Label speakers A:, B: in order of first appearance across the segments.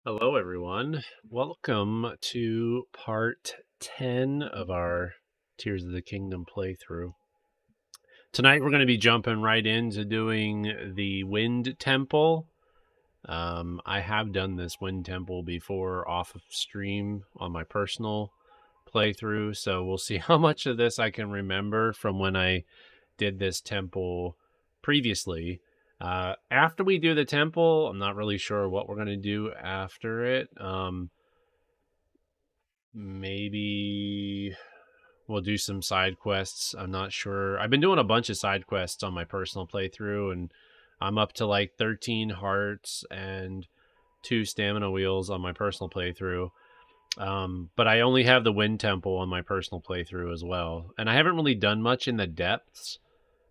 A: Hello, everyone. Welcome to part 10 of our Tears of the Kingdom playthrough. Tonight, we're going to be jumping right into doing the Wind Temple. I have done this Wind Temple before off of stream on my personal playthrough, so we'll see how much of this I can remember from when I did this temple previously. After we do the temple, I'm not really sure what we're going to do after it. Maybe we'll do some side quests. I'm not sure. I've been doing a bunch of side quests on my personal playthrough, and I'm up to like 13 hearts and 2 stamina wheels on my personal playthrough. But I only have the Wind Temple on my personal playthrough as well. And I haven't really done much in the depths.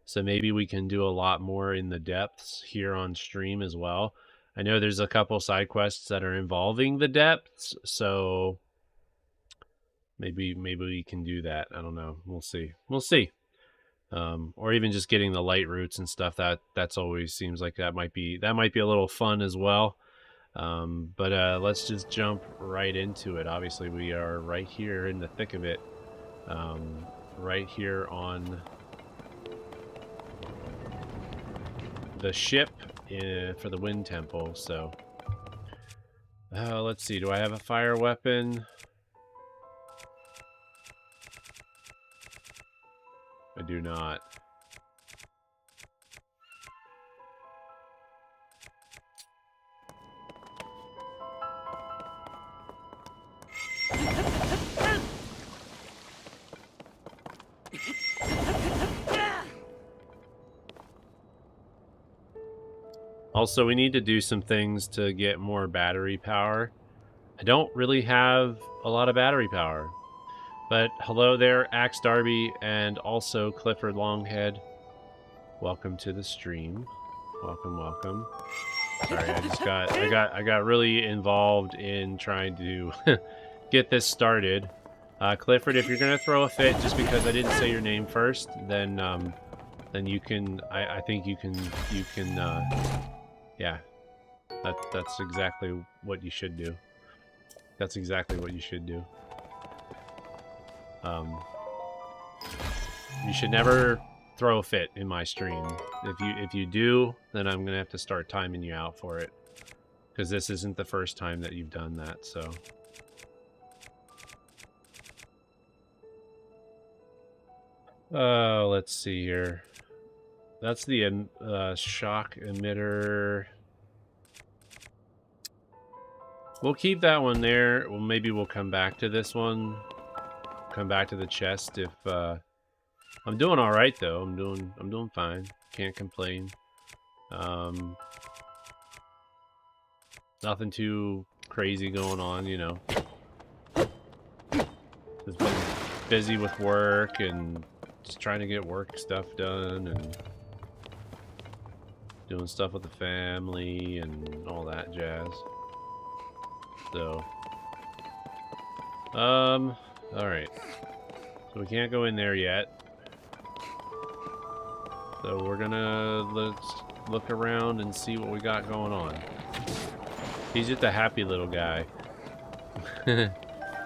A: So maybe we can do a lot more in the depths here on stream as well. I know there's a couple side quests that are involving the depths, so maybe we can do that. I don't know. We'll see. Or even just getting the light roots and stuff. That's always seems like that might be a little fun as well. But let's just jump right into it. Obviously, we are right here in the thick of it. Right here on the ship for the Wind Temple. So let's see. Do I have a fire weapon? I do not. Also, we need to do some things to get more battery power. I don't really have a lot of battery power. But hello there, Axe Darby, and also Clifford Longhead. Welcome to the stream. Welcome. Sorry, I got really involved in trying to get this started. Clifford, if you're gonna throw a fit just because I didn't say your name first, then you can. I think you can. Yeah, that's exactly what you should do. That's exactly what you should do. You should never throw a fit in my stream. If you do, then I'm gonna have to start timing you out for it, because this isn't the first time that you've done that. So. Let's see here. That's the shock emitter. We'll keep that one there. Well, maybe we'll come back to this one. Come back to the chest if I'm doing all right though. I'm doing fine. Can't complain. Nothing too crazy going on, you know. Just been busy with work and just trying to get work stuff done and doing stuff with the family and all that jazz. So, all right. So we can't go in there yet. So let's look around and see what we got going on. He's just a happy little guy.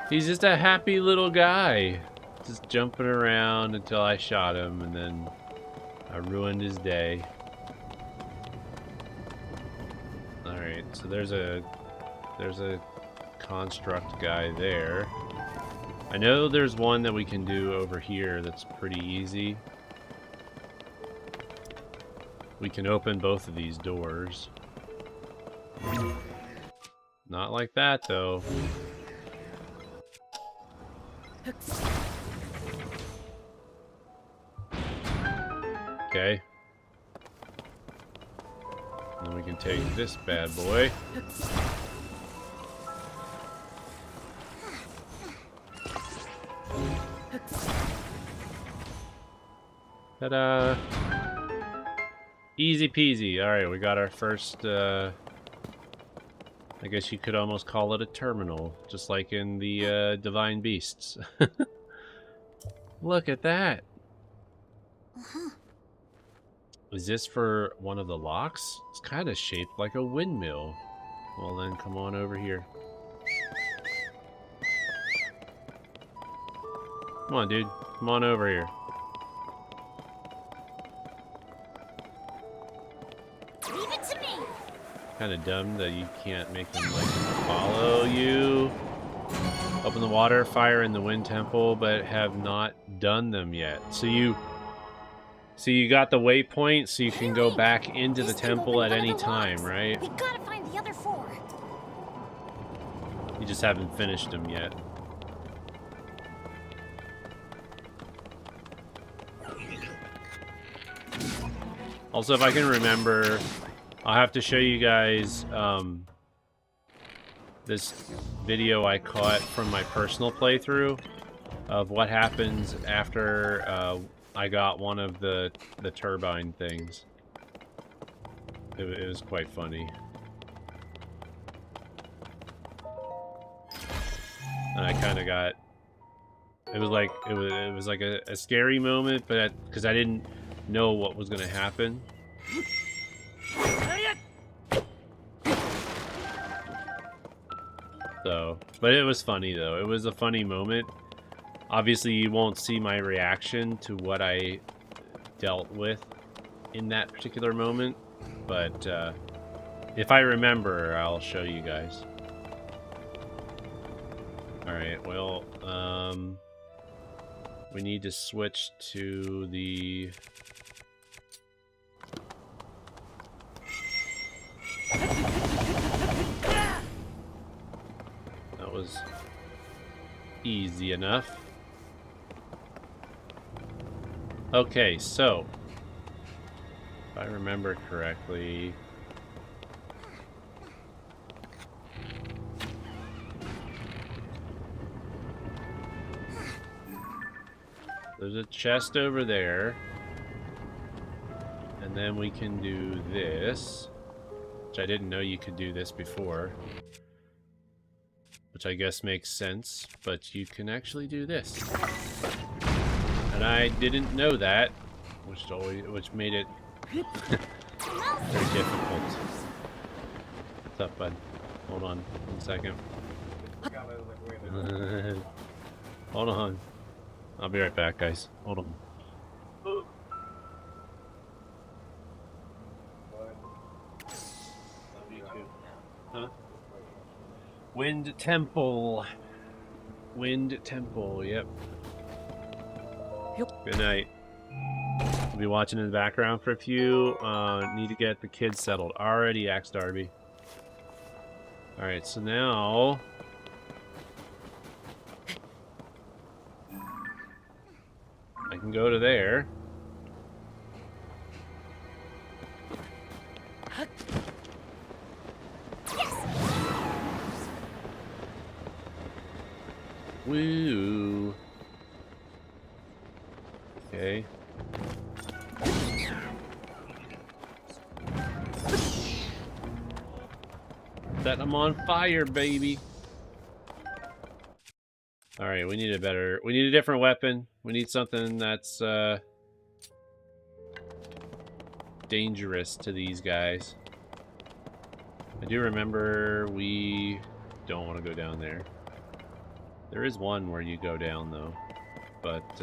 A: He's just a happy little guy. Just jumping around until I shot him and then I ruined his day. Alright, so there's a construct guy there. I know there's one that we can do over here that's pretty easy. We can open both of these doors. Not like that, though. Okay. And then we can take this bad boy. Ta-da! Easy peasy. Alright, we got our first, I guess you could almost call it a terminal, just like in the Divine Beasts. Look at that! Is this for one of the locks? It's kind of shaped like a windmill. Well then, come on over here. Come on, dude. Come on over here.
B: Leave it to me.
A: Kind of dumb that you can't make them like follow you. Open the water, fire in the wind temple, but have not done them yet. So you got the waypoint, so you can go back into the temple at any time, right?
B: We gotta find the other 4.
A: You just haven't finished them yet. Also, if I can remember, I'll have to show you guys this video I caught from my personal playthrough of what happens after I got one of the turbine things. It was quite funny. And I kind of got... It was like a scary moment, but because I didn't know what was going to happen. So, but it was funny though. It was a funny moment. Obviously, you won't see my reaction to what I dealt with in that particular moment, but if I remember, I'll show you guys. Alright, well, we need to switch to the... That was easy enough. Okay, so if I remember correctly, there's a chest over there, and then we can do this, which I didn't know you could do this before, which I guess makes sense, but you can actually do this. And I didn't know that, which made it very difficult. What's up, bud? Hold on 1 second. Hold on. I'll be right back, guys. Hold on. Love you too. Huh? Wind Temple. Wind Temple, yep. Good night. We'll be watching in the background for a few. Need to get the kids settled. Already axed Darby. Alright, so now... I can go to there. Woo! Okay. Set them on fire, baby. Alright, we need a different weapon. We need something that's dangerous to these guys. I do remember we don't want to go down there. There is one where you go down though. But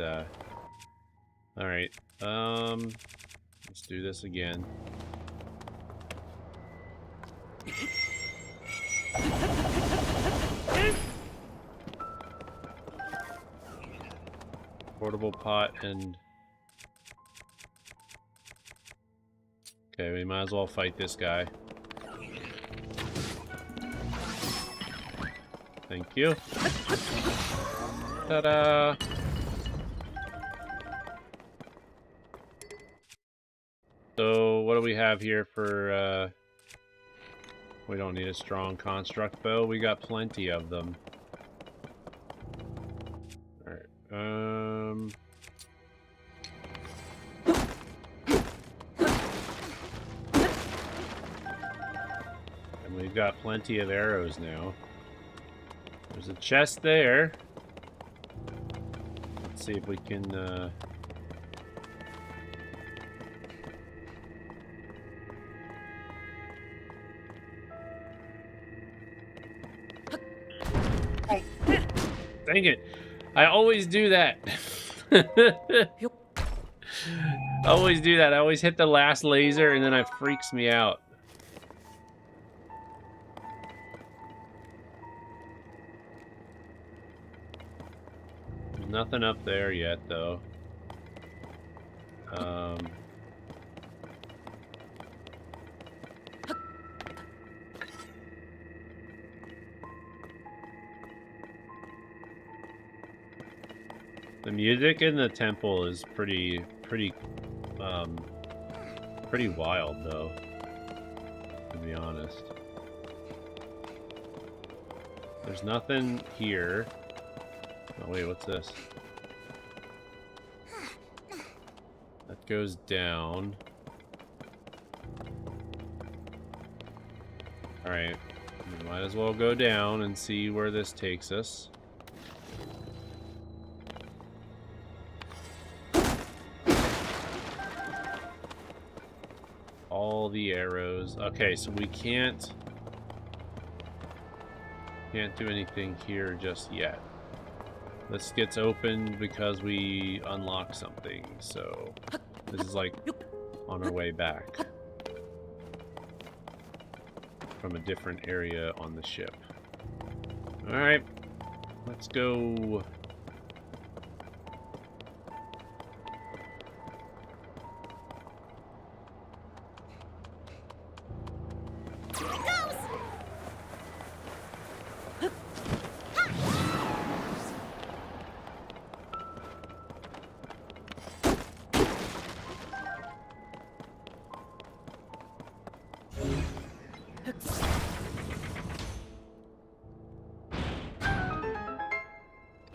A: alright. Let's do this again. Portable pot and... Okay, we might as well fight this guy. Thank you. Ta-da! So, what do we have here for, we don't need a strong construct bow. We got plenty of them. Alright, and we've got plenty of arrows now. There's a chest there. Let's see if we can, Dang it. I always do that. I always do that. I always hit the last laser and then it freaks me out. Nothing up there yet, though. The music in the temple is pretty wild, though, to be honest. There's nothing here. Oh, wait, what's this? That goes down. Alright. We might as well go down and see where this takes us. All the arrows. Okay, so we can't do anything here just yet. This gets opened because we unlock something, so this is like on our way back from a different area on the ship. Alright, let's go.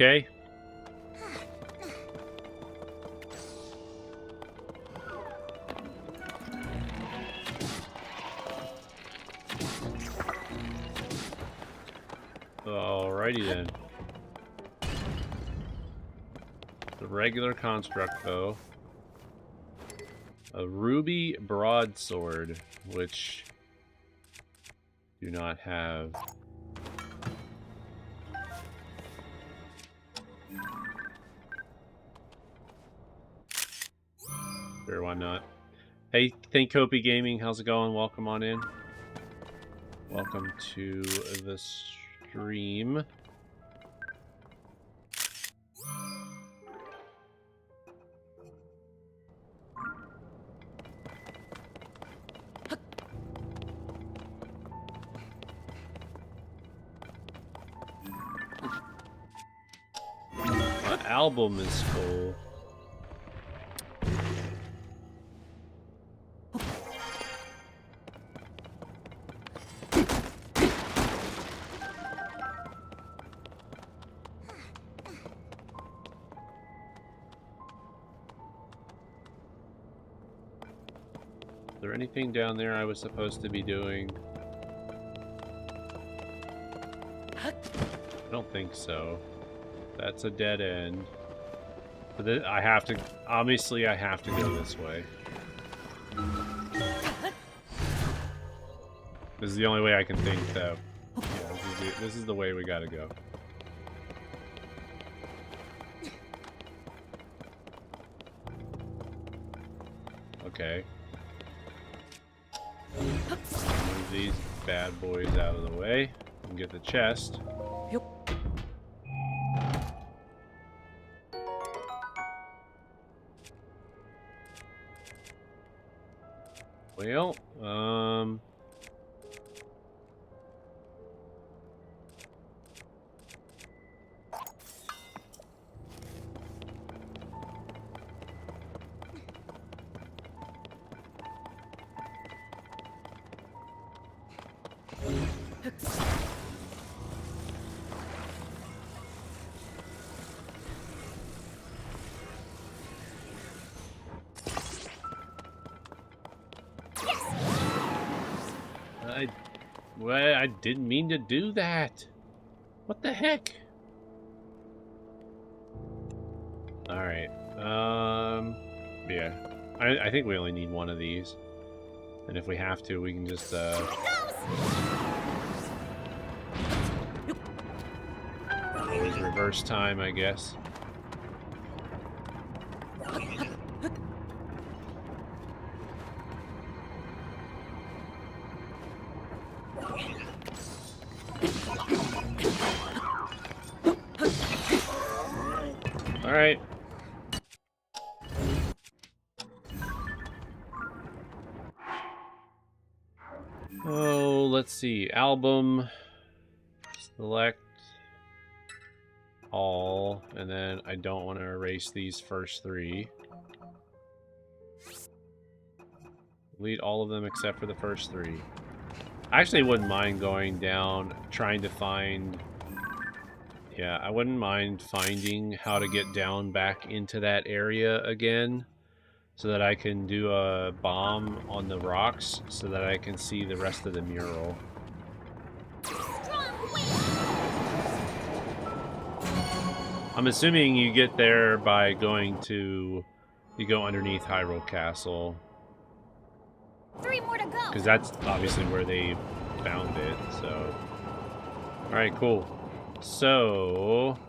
A: Okay. Alrighty then. The regular construct bow. A ruby broadsword, which do not have. Sure, why not? Hey, Think Copy Gaming, how's it going? Welcome on in. Welcome to the stream. My album is full. Is there anything down there I was supposed to be doing? I don't think so. That's a dead end. But I have to, obviously I have to go this way. This is the only way I can think, though. Yeah, this is the way we gotta go. Okay. Move these bad boys out of the way and get the chest. Well, I didn't mean to do that. What the heck? Alright. Yeah. I think we only need one of these. And if we have to, we can just, always reverse first time, I guess. All right. Oh, let's see. Album. Select all, and then I don't want to erase these first three. Delete all of them except for the first three. I actually wouldn't mind going down, trying to find... Yeah, I wouldn't mind finding how to get down back into that area again, so that I can do a bomb on the rocks, so that I can see the rest of the mural. I'm assuming you get there by going to... You go underneath Hyrule Castle.
B: 3 more to go.
A: Because that's obviously where they found it, so... Alright, cool. So...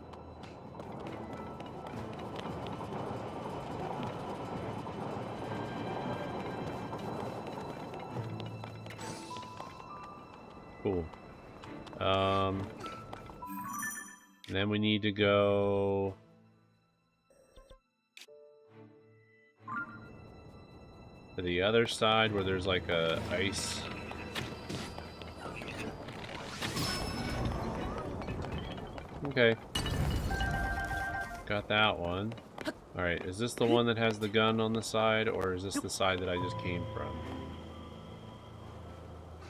A: Cool. Then we need to go... to the other side where there's like a ice... Okay. Got that one. Alright, is this the one that has the gun on the side, or is this the side that I just came from?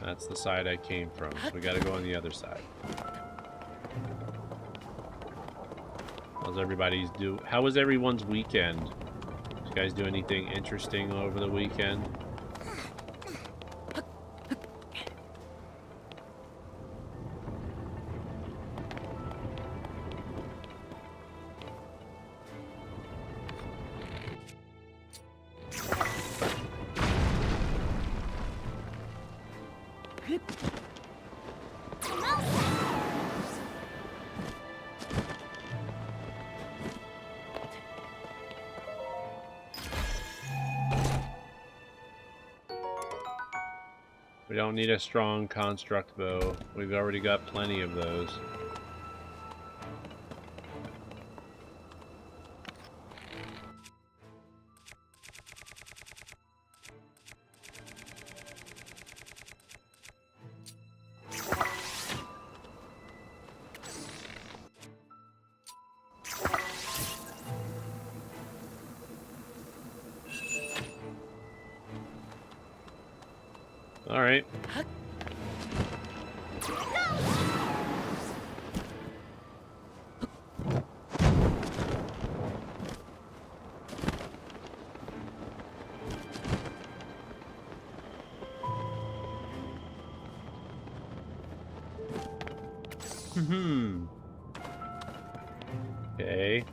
A: That's the side I came from. We gotta go on the other side. How was everyone's weekend? Did you guys do anything interesting over the weekend? We don't need a strong construct bow. We've already got plenty of those. All right. Okay.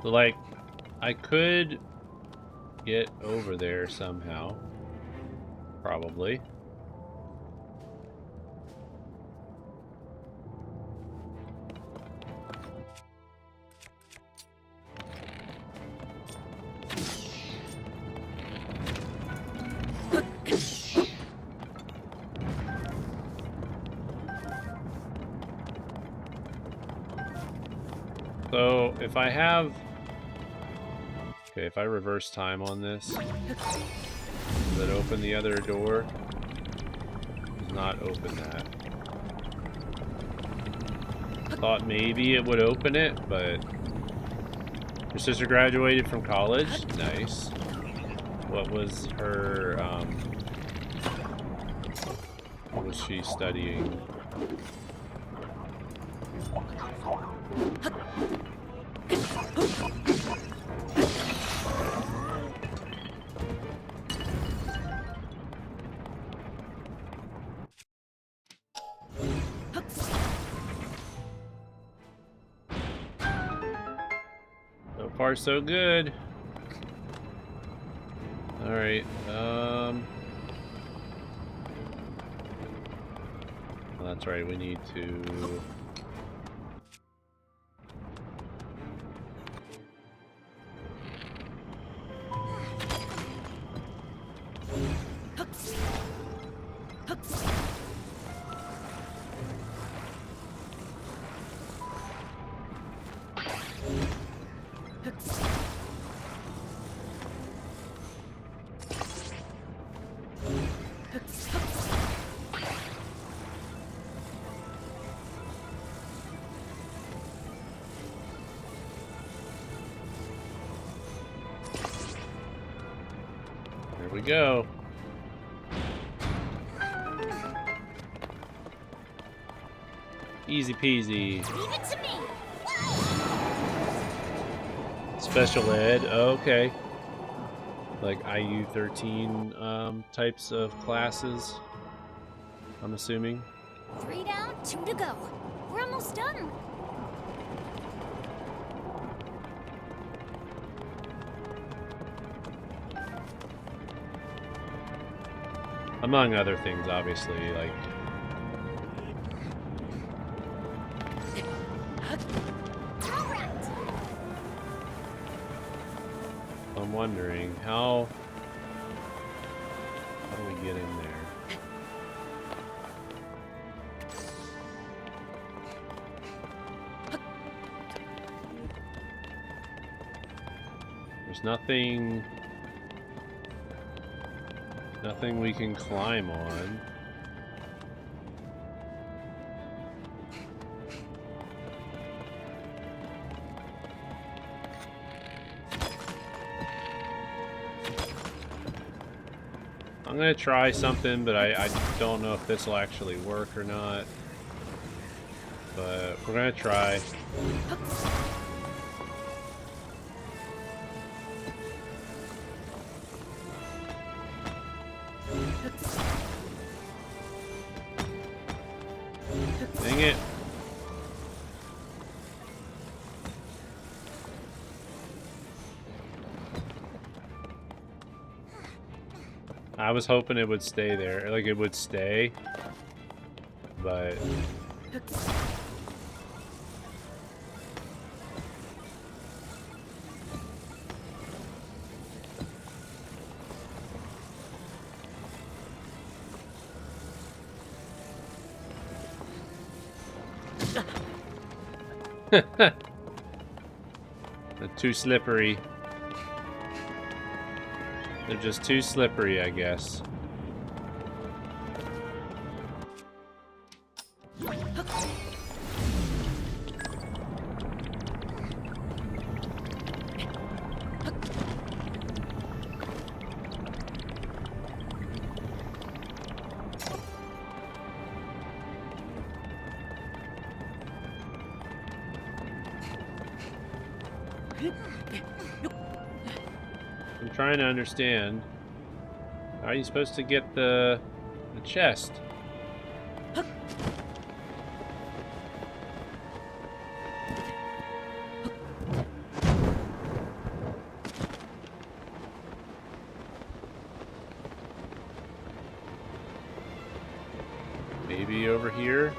A: So, like, I could get over there somehow. Probably. So, if I have... Okay, if I reverse time on this, does it open the other door? Does not open that. Thought maybe it would open it, but... Your sister graduated from college? Nice. What was her, what was she studying? So far, so good. Alright, well, that's right, we need to... go. Easy peasy.
B: Leave it to me.
A: Special ed. Okay. Like IU13 types of classes, I'm assuming.
B: 3 down, 2 to go. We're almost done.
A: Among other things, obviously, like...
B: All right.
A: I'm wondering, how do we get in there? There's nothing we can climb on. I'm gonna try something, but I don't know if this will actually work or not. But we're gonna try. Dang it. I was hoping it would stay there, like it would stay, but... They're too slippery. They're just too slippery, I guess. I'm trying to understand. How are you supposed to get the chest? Maybe over here?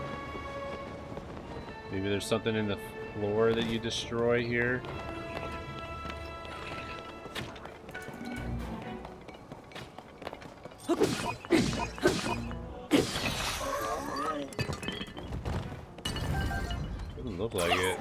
A: Maybe there's something in the floor that you destroy here? Doesn't look like it.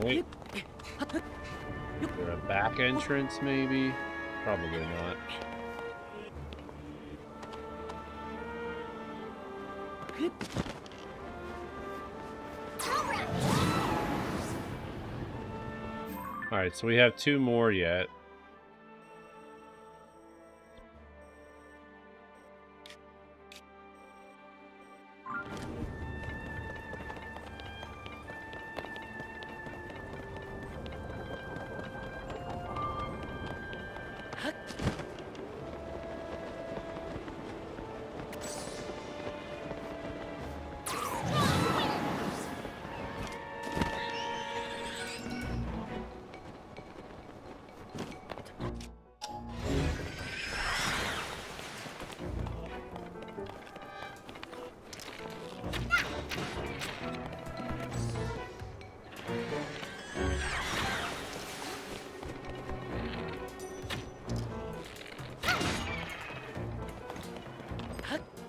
A: Wait. Is there a back entrance, maybe? Probably not. Alright, so we have 2 more yet.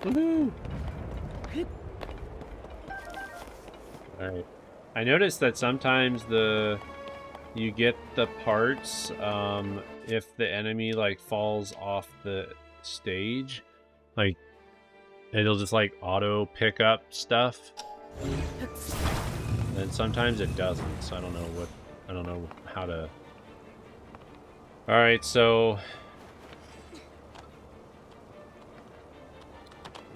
A: Woohoo! Alright. I noticed that sometimes you get the parts if the enemy like falls off the stage. Like it'll just like auto pick up stuff. And sometimes it doesn't, so I don't know how to. Alright, so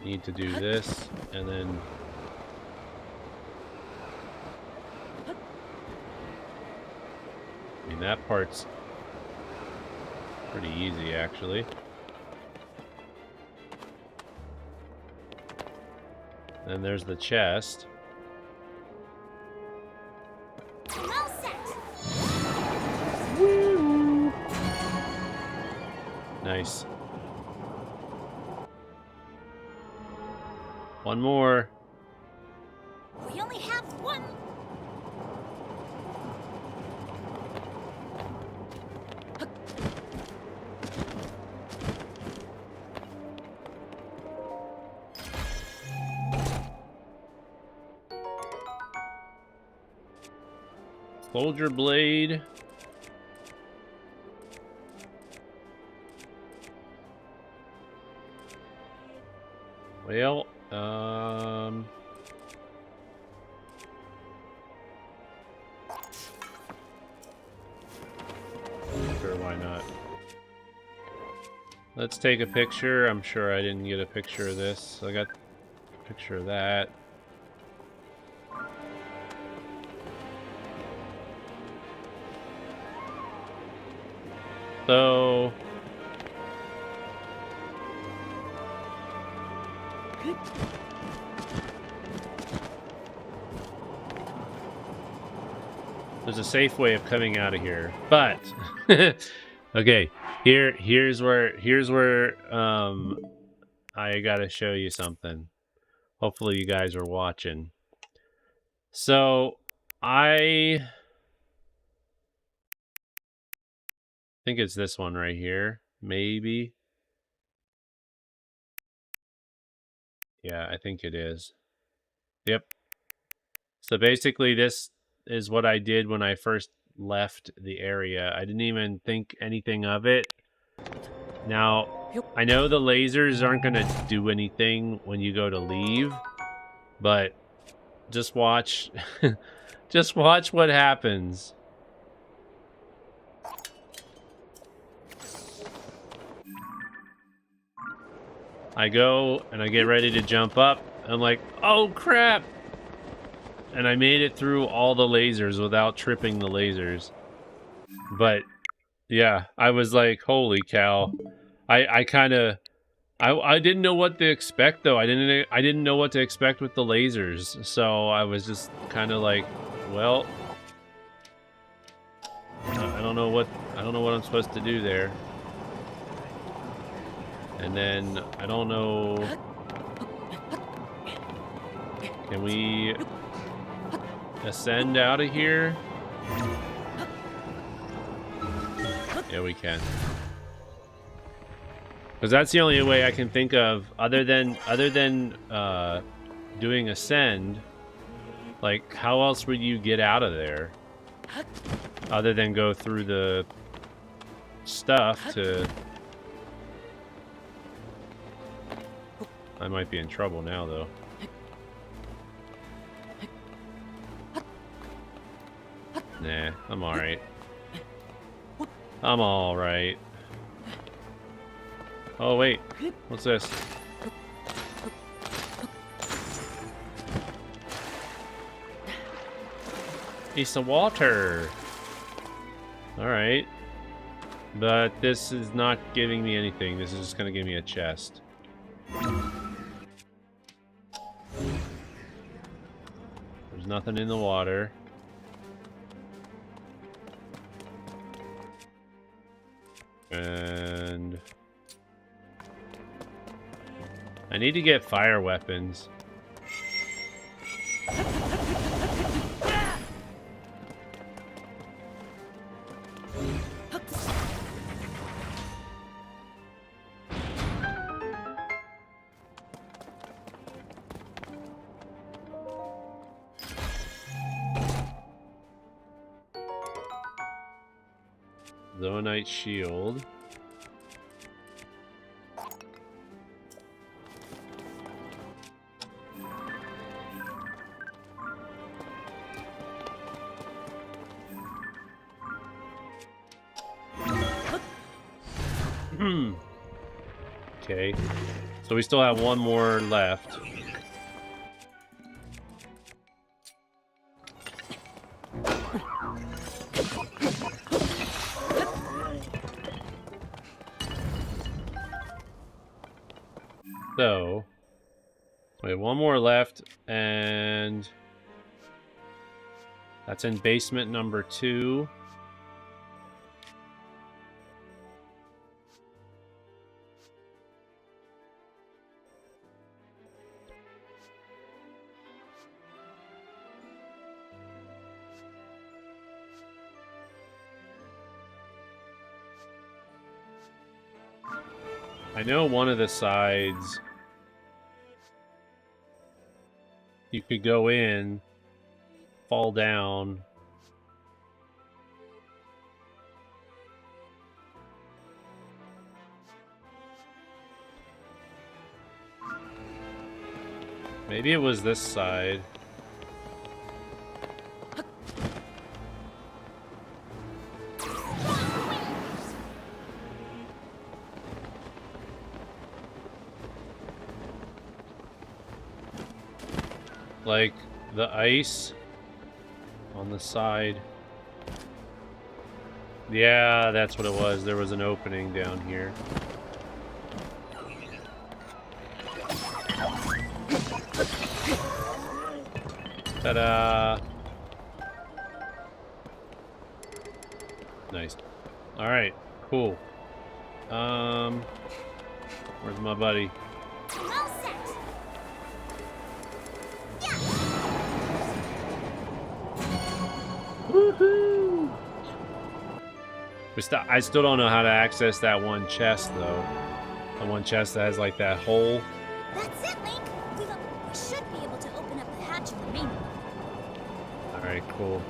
A: need to do this and then I mean, that part's pretty easy, actually. Then there's the chest.
B: All set.
A: Woo! Nice. One more.
B: We only have one.
A: Soldier blade. Well, sure, why not? Let's take a picture. I'm sure I didn't get a picture of this. I got a picture of that. So there's a safe way of coming out of here, but okay, here's where I gotta show you something. Hopefully you guys are watching. So I think it's this one right here, maybe. Yeah, I think it is. Yep. So basically this is what I did when I first left the area. I didn't even think anything of it. Now, I know the lasers aren't going to do anything when you go to leave, but just watch just watch what happens. I go and I get ready to jump up. I'm like, "Oh crap." And I made it through all the lasers without tripping the lasers. But yeah, I was like, "Holy cow." I kind of I didn't know what to expect though. I didn't know what to expect with the lasers. So I was just kind of like, well, I don't know what I'm supposed to do there. And then I don't know. Can we ascend out of here? Yeah, we can. Because that's the only way I can think of, other than doing ascend. Like, how else would you get out of there? Other than go through the stuff to... I might be in trouble now, though. Nah, I'm alright. I'm alright. Oh, wait. What's this? Piece of water. Alright. But this is not giving me anything. This is just going to give me a chest. There's nothing in the water. And I need to get fire weapons. Zoanite shield. Okay. So we still have one more left. So we have one more left, and that's in basement number 2. I know one of the sides you could go in, fall down. Maybe it was this side. Like the ice on the side. Yeah, that's what it was. There was an opening down here. Ta-da! Nice. Alright, cool. Where's my buddy?
B: All set.
A: Woohoo! I still don't know how to access that one chest, though. The one chest that has, like, that hole.
B: That's it, Link. We should be able to open up the hatch in the main room.
A: Alright, cool.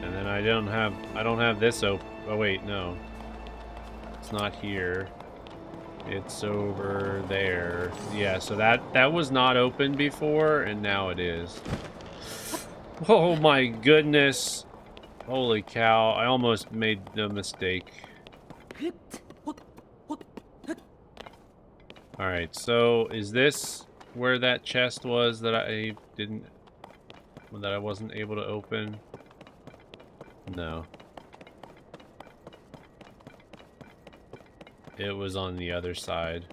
A: And then I don't have this open. Oh, wait, no. It's not here. It's over there. Yeah, so that was not open before, and now it is. Oh my goodness. Holy cow, I almost made a mistake. Alright, so is this where that chest was that I wasn't able to open? No. It was on the other side.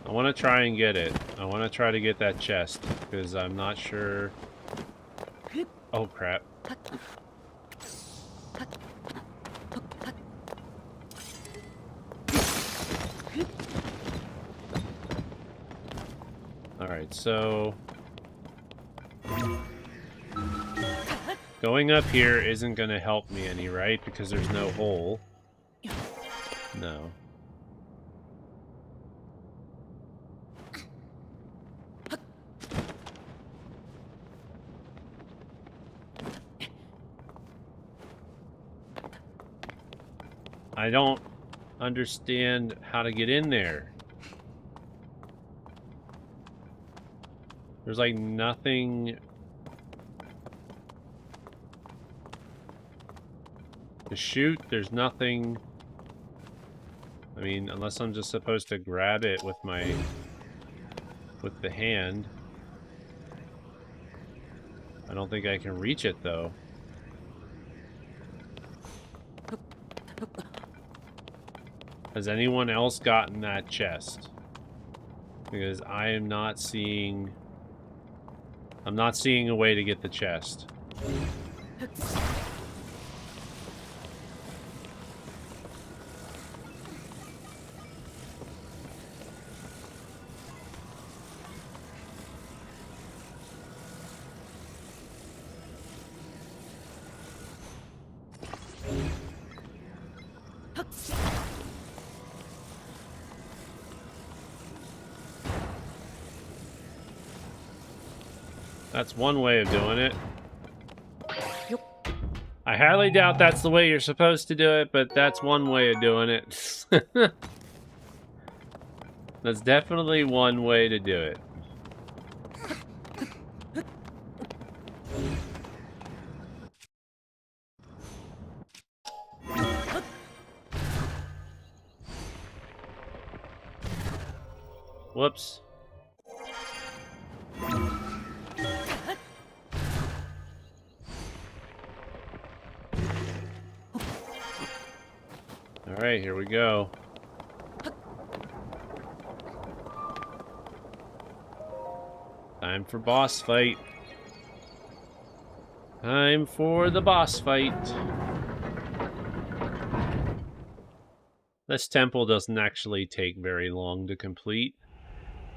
A: I want to try and get it. I want to try to get that chest, because I'm not sure... Oh, crap. Alright, so... going up here isn't going to help me any, right? Because there's no hole. No. I don't understand how to get in there. There's like nothing to shoot. There's nothing. I mean, unless I'm just supposed to grab it with the hand. I don't think I can reach it though. Has anyone else gotten that chest? Because I am not seeing... I'm not seeing a way to get the chest. That's one way of doing it. I highly doubt that's the way you're supposed to do it, but that's one way of doing it. That's definitely one way to do it. Whoops. Alright, here we go. Time for boss fight. Time for the boss fight. This temple doesn't actually take very long to complete.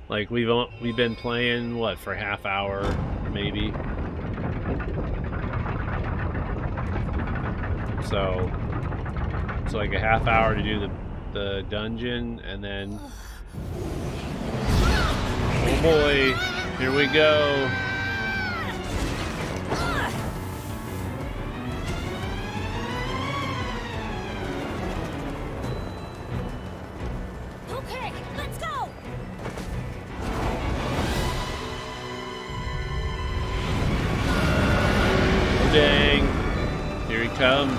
A: Like we've been playing what for half hour maybe. So it's like a half hour to do the dungeon, and then oh boy, here we go.
B: Okay, let's go.
A: Oh dang, here he comes.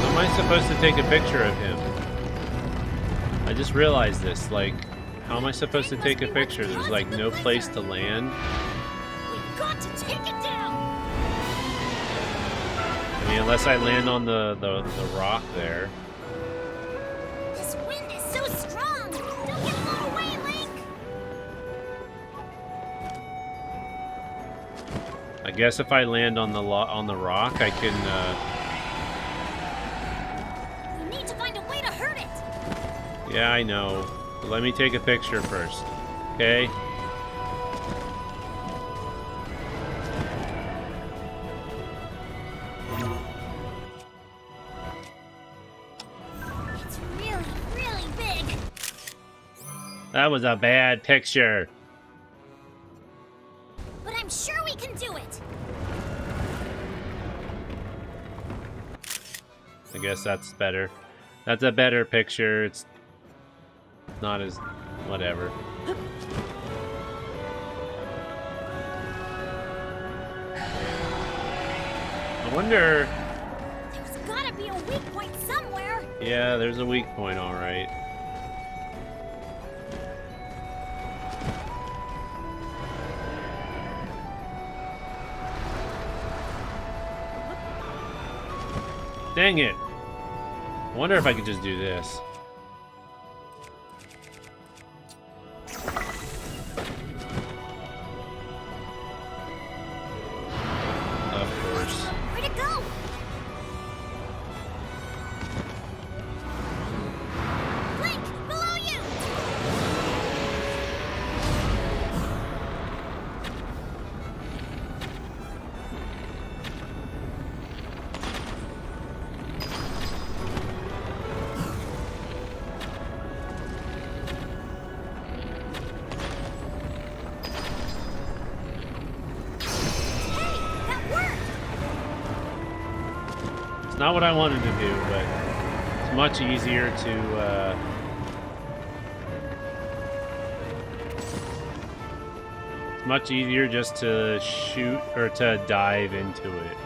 A: Am I supposed to take a picture of him? I just realized this, like, how am I supposed to take a picture? There's like no place to land.
B: We've got to take it down.
A: I mean, unless I land on the rock there.
B: This wind is so strong. Don't get blown away, Link.
A: I guess if I land on the rock, I can.
B: We need to find a way to hurt it.
A: Yeah, I know. But let me take a picture first, okay?
B: It's really, really big.
A: That was a bad picture.
B: But I'm sure we can do it.
A: I guess that's better. That's a better picture. It's not as whatever. I wonder.
B: There's gotta be a weak point somewhere.
A: Yeah, there's a weak point, all right. Dang it. I wonder if I could just do this. Of course.
B: Where'd it go? Link, below you. Hey, that worked.
A: It's not what I wanted to do, but it's much easier to, it's much easier just to shoot or to dive into it.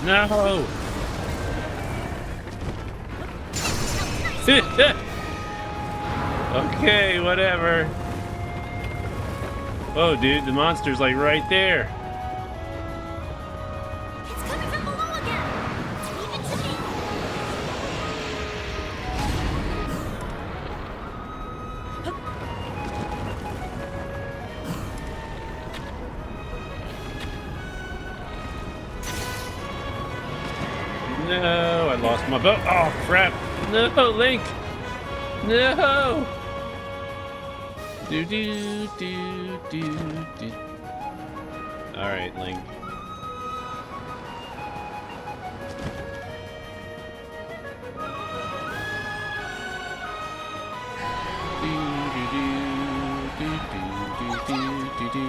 A: No! Okay, whatever. Whoa, dude, the monster's like right there.
B: It's coming from below again. Leave it to me.
A: No, I lost my boat. Oh, crap. No, Link. No. Do do do do do. All right, Link. Do do do do do do do do.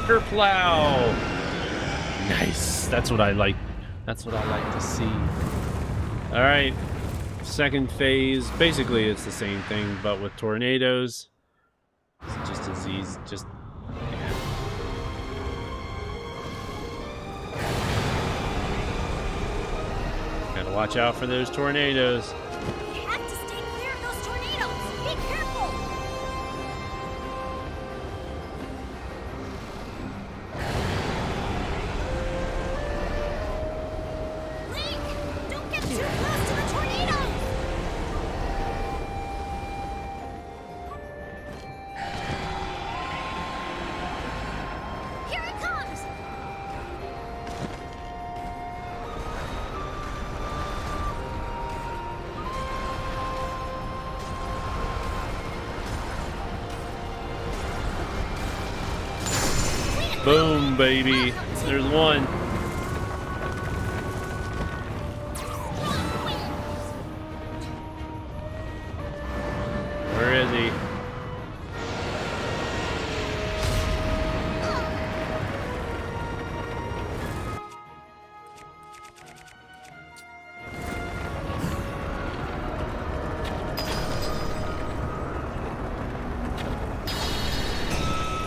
A: Kerplow. Nice. That's what I like. That's what I like to see. All right. Second phase. Basically, it's the same thing, but with tornadoes. It's just as easy. Just yeah. Gotta watch out for those tornadoes.
B: We have to stay clear of those tornadoes. Be careful. Link, don't get too close to the tornadoes. Here it comes.
A: Boom, baby. There's one. Where is he?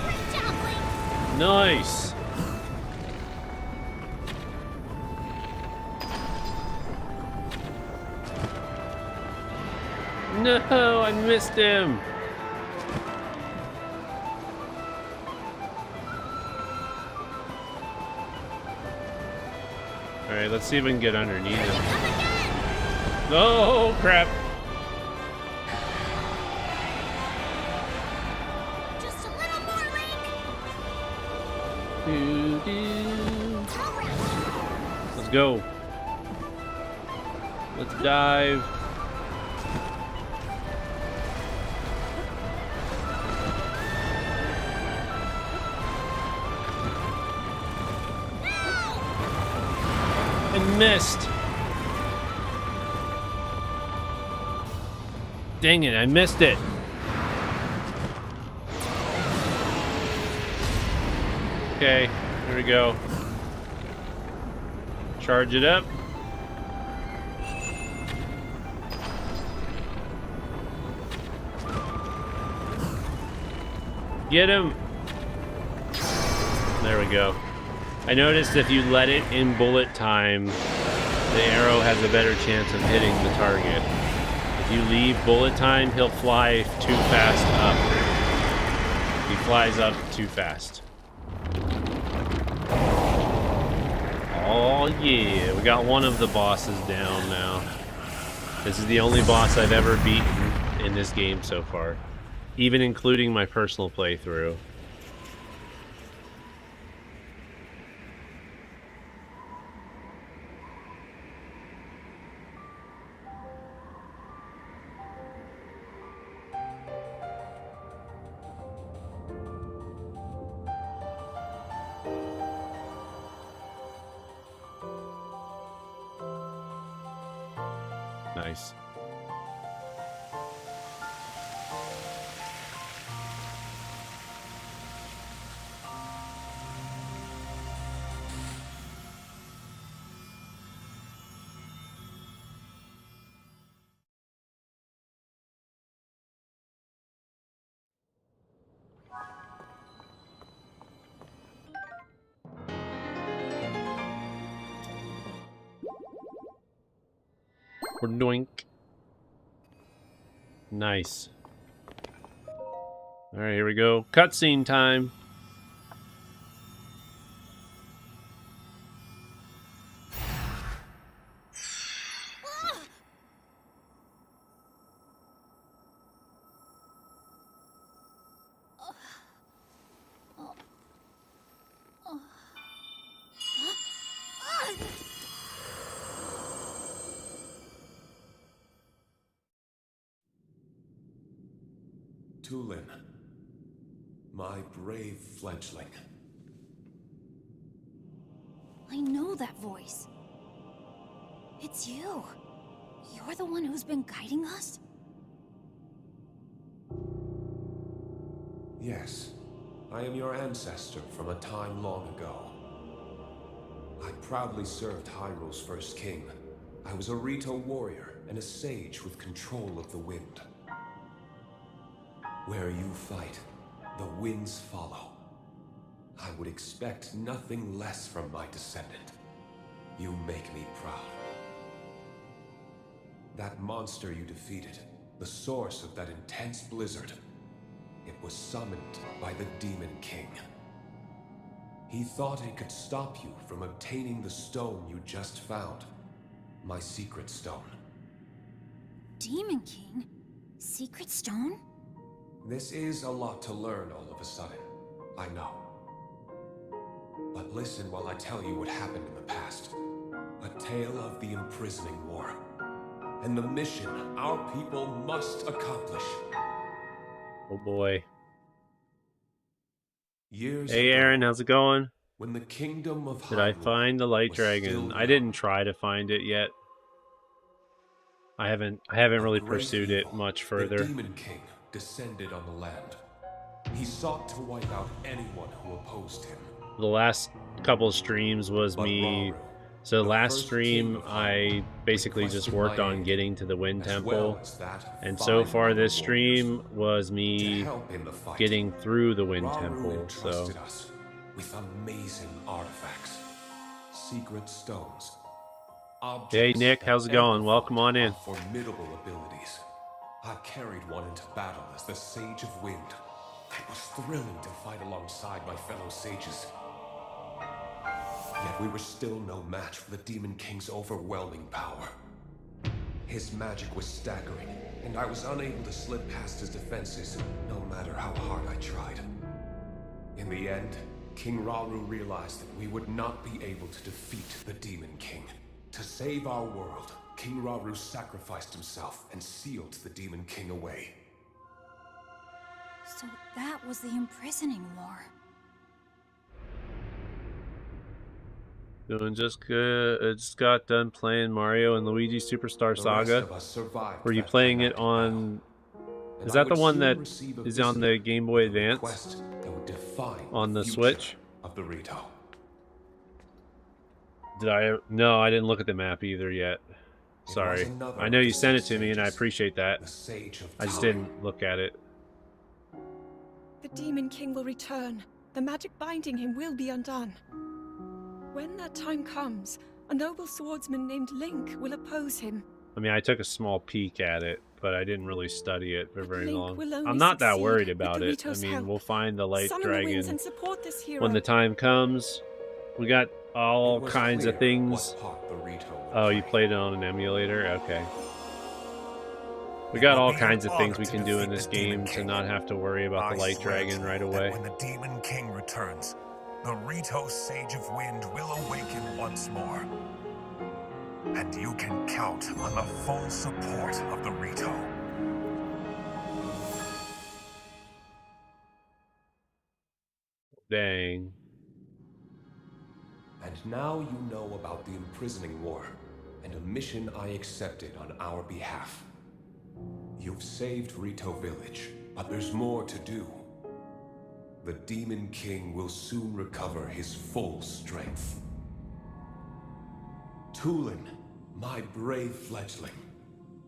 B: Great job, Link.
A: Nice. No, I missed him. All right, let's see if we can get underneath him.
B: Come again.
A: Oh, crap.
B: Just a little more, Link.
A: Doo-doo.
B: All right.
A: Let's go. Let's dive. I missed. Dang it, I missed it. Okay, here we go. Charge it up. Get him. There we go. I noticed if you let it in bullet time, the arrow has a better chance of hitting the target. If you leave bullet time, he'll fly too fast up. He flies up too fast. Oh yeah, we got one of the bosses down now. This is the only boss I've ever beaten in this game so far, even including my personal playthrough. Nice. Doink. Nice. All right, here we go. Cutscene time.
C: Tulin, my brave fledgling.
B: I know that voice. It's you. You're the one who's been guiding us?
C: Yes, I am your ancestor from a time long ago. I proudly served Hyrule's first king. I was a Rito warrior and a sage with control of the wind. Where you fight, the winds follow. I would expect nothing less from my descendant. You make me proud. That monster you defeated, the source of that intense blizzard, it was summoned by the Demon King. He thought it could stop you from obtaining the stone you just found. My secret stone.
B: Demon King? Secret stone?
C: This is a lot to learn all of a sudden. I know. But listen while I tell you what happened in the past. A tale of the imprisoning war. And the mission our people must accomplish.
A: Oh boy.
C: Years
A: Hey
C: ago,
A: Aaron, how's it going?
C: when the kingdom of
A: Did I
C: Hyrule
A: find the light
C: was
A: dragon?
C: still
A: I
C: young,
A: didn't try to find it yet. I haven't
C: a
A: really
C: great
A: pursued it
C: evil,
A: much
C: the
A: further.
C: Demon King descended on the land. He sought to wipe out anyone who opposed him.
A: The last couple of streams was
C: But
A: me.
C: Rauru,
A: So
C: the
A: last
C: first king
A: stream
C: of
A: I
C: Hyrule,
A: basically just
C: requested
A: worked
C: my
A: on
C: aid,
A: getting to the Wind
C: as well
A: Temple.
C: as that
A: And
C: of
A: so
C: 5
A: far
C: other
A: this
C: warriors.
A: stream was
C: To
A: me
C: help in the fight,
A: getting through the Wind
C: Rauru
A: Temple.
C: entrusted
A: So
C: us with amazing artifacts, secret stones,
A: hey
C: objects
A: Nick,
C: that
A: how's it going? Welcome
C: amplified
A: on in.
C: our formidable abilities. I carried one into battle as the Sage of Wind. It was thrilling to fight alongside my fellow sages. Yet we were still no match for the Demon King's overwhelming power. His magic was staggering, and I was unable to slip past his defenses, no matter how hard I tried. In the end, King Rauru realized that we would not be able to defeat the Demon King. To save our world, King Rauru sacrificed himself and sealed the Demon King away.
B: So that was the imprisoning war.
A: Doing just good. I just got done playing Mario and Luigi Superstar
C: The rest
A: Saga.
C: of us survived
A: Were you
C: that
A: playing it
C: climactic battle,
A: on...
C: and
A: Is
C: I
A: that the
C: would
A: one
C: soon
A: that
C: receive a
A: is on the
C: visitor
A: Game Boy
C: with a
A: Advance?
C: request that would define
A: On the
C: future
A: Switch?
C: of the Rito.
A: Did I? No, I didn't look at the map either yet.
C: It was
A: Sorry.
C: another
A: I know
C: of
A: you
C: the
A: sent it
C: 6
A: to me and I
C: sages,
A: appreciate that.
C: the Sage of
A: I just
C: Time.
A: didn't look at it.
D: The Demon King will return. The magic binding him will be undone. When that time comes, a noble swordsman named Link will oppose him.
A: I mean, I took a small peek at it, but I didn't really study it for
D: But
A: very
D: Link
A: long.
D: will only
A: I'm not that
D: succeed
A: worried
D: with
A: about
D: the
A: it. I
D: Rito's
A: mean,
D: help.
A: we'll find the light
D: Summon the winds
A: dragon
D: and support this hero.
A: when the time comes. We got all
C: It was
A: kinds of
C: clear
A: things.
C: what part the Rito would
A: Oh, you
C: play.
A: played it on an emulator? Okay. We
E: It
A: got
E: will
A: all
E: be
A: kinds
E: an
A: of things
E: honor
A: we
E: to
A: can do in
E: defeat
A: this
E: the Demon
A: game to
E: King.
A: not have to worry about the
E: I
A: light
E: swear to
A: dragon
E: you
A: right
E: that
A: away.
E: when the Demon King returns, the Rito Sage of Wind will awaken once more. And you can count on the full support of the Rito.
A: Dang.
C: And now you know about the imprisoning war, and a mission I accepted on our behalf. You've saved Rito Village, but there's more to do. The Demon King will soon recover his full strength. Tulin, my brave fledgling,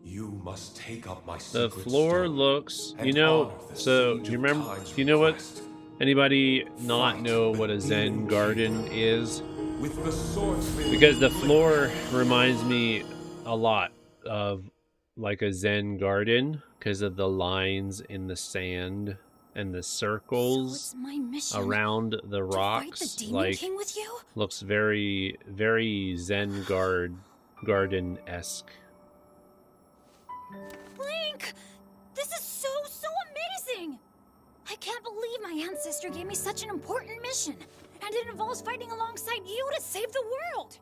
C: you must take up my
A: The
C: secret
A: floor
C: stone
A: looks,
C: and
A: you know,
C: honor the
A: so
C: Sage
A: do you
C: of
A: remember,
C: Time's
A: do you know what,
C: request.
A: anybody not
C: Fight
A: know
C: the
A: what a Zen
C: Demon
A: garden is?
C: With the swordsman
A: Because the
C: Link.
A: floor reminds me a lot of like a Zen garden because of the lines in the sand and the
B: So
A: circles
B: it's my mission
A: around the
B: to fight the
A: rocks.
B: Demon
A: Like,
B: King with you?
A: looks very, very Zen garden-esque.
B: Link! This is so amazing! I can't believe my ancestor gave me such an important mission. And it involves fighting alongside you to save the world.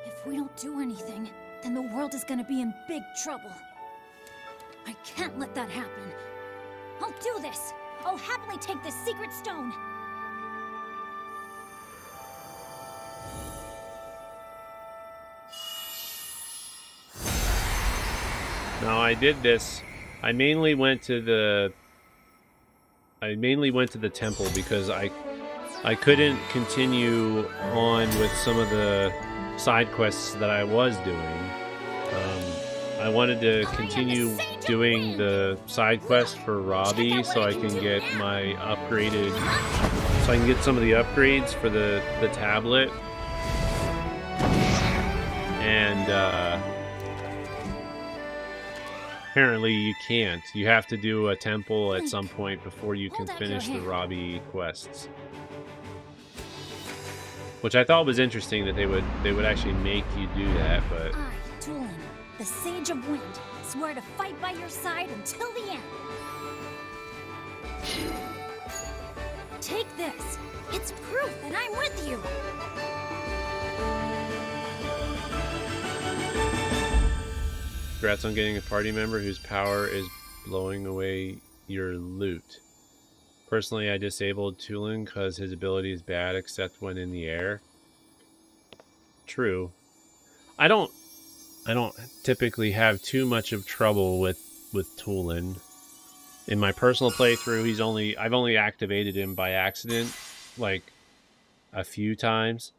B: If we don't do anything, then the world is gonna be in big trouble. I can't let that happen. I'll do this! I'll happily take this secret stone!
A: Now, I did this. I mainly went to the temple because I couldn't continue on with some of the side quests that I was doing. I wanted to continue doing the side quest for Robbie so I can get my upgraded, so I can get some of the upgrades for the tablet. And apparently you can't. You have to do a temple at some point before you can finish the Robbie quests. Which I thought was interesting that they would actually make you do that, but
B: I, Tulin, the Sage of Wind, swear to fight by your side until the end. Take this. It's proof that I'm with you.
A: congrats on getting a party member whose power is blowing away your loot. Personally, I disabled Tulin because his ability is bad except when in the air. True. I don't typically have too much of trouble with Tulin. In my personal playthrough, I've only activated him by accident like a few times.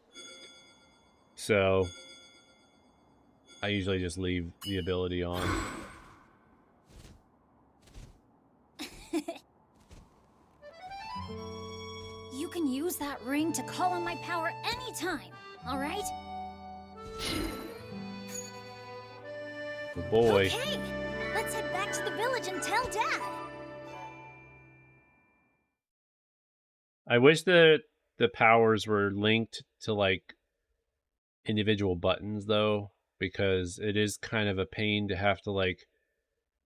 A: So I usually just leave the ability on.
B: You can use that ring to call on my power anytime, all right?
A: Good boy.
B: Okay, let's head back to the village and tell Dad.
A: I wish the powers were linked to like individual buttons though, because it is kind of a pain to have to like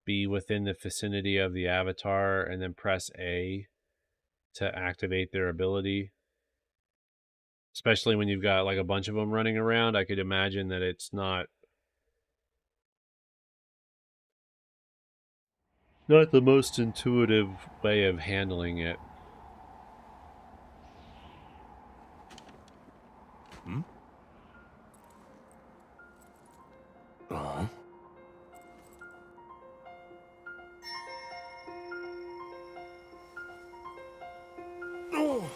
A: be within the vicinity of the avatar and then press A to activate their ability. Especially when you've got like a bunch of them running around, I could imagine that it's not the most intuitive way of handling it.
E: Hmm? Uh-huh. Oh.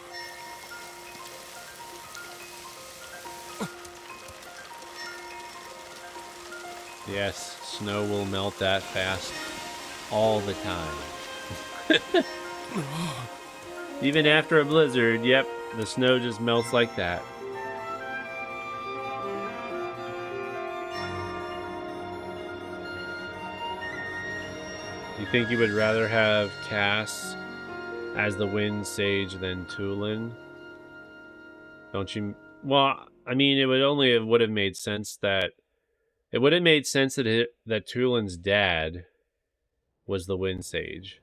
A: Yes, snow will melt that fast all the time. Even after a blizzard, yep, the snow just melts like that. You think you would rather have Cass as the Wind Sage than Tulin? Don't you? Well, I mean, it would have made sense that that Tulin's dad was the Wind Sage.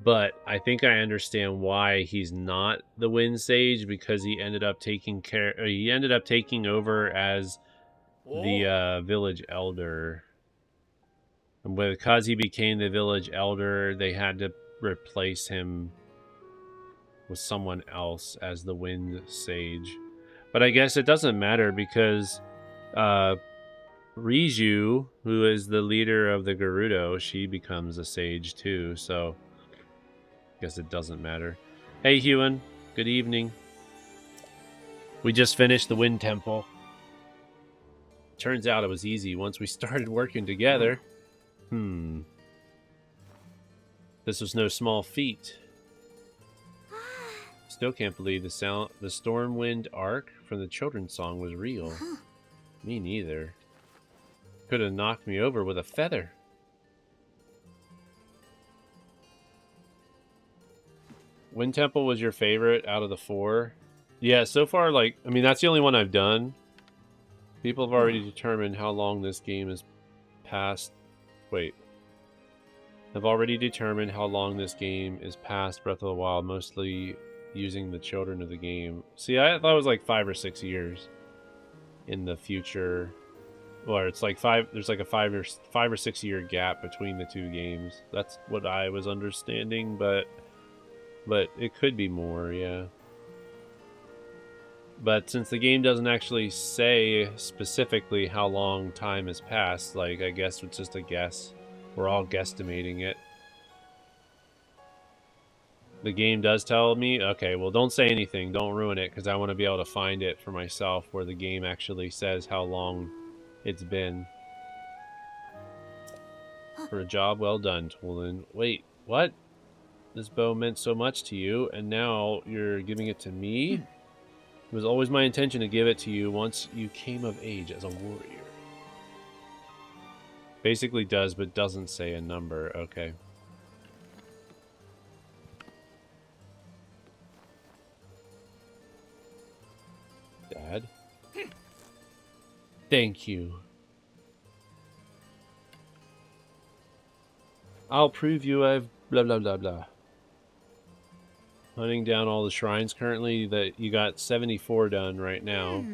A: But I think I understand why he's not the Wind Sage, because he ended up taking over as the village elder. And because he became the village elder, they had to replace him with someone else as the Wind Sage. But I guess it doesn't matter because Riju, who is the leader of the Gerudo, she becomes a sage too, so I guess it doesn't matter. Hey, Hewan. Good evening. We just finished the Wind Temple. Turns out it was easy once we started working together. This was no small feat. Still can't believe the Stormwind arc from the children's song was real. Me neither. Could have knocked me over with a feather. Wind Temple was your favorite out of the 4? Yeah, so far, like, I mean, that's the only one I've done. People have already determined how long this game is past. Wait. Have already determined how long this game is past Breath of the Wild, mostly using the children of the game. See, I thought it was like 5 or 6 years in the future. Or it's like there's like a 5 or 6 year gap between the two games. That's what I was understanding, but it could be more, yeah. But since the game doesn't actually say specifically how long time has passed, like, I guess it's just a guess. We're all guesstimating it. The game does tell me, okay, well, don't say anything. Don't ruin it, because I want to be able to find it for myself where the game actually says how long it's been. For a job well done, Tolan. Wait, what? This bow meant so much to you, and now you're giving it to me? It was always my intention to give it to you once you came of age as a warrior. Basically does, but doesn't say a number. Okay. Dad? Thank you. I'll prove you I've blah blah blah blah. Hunting down all the shrines currently. That you got 74 done right now.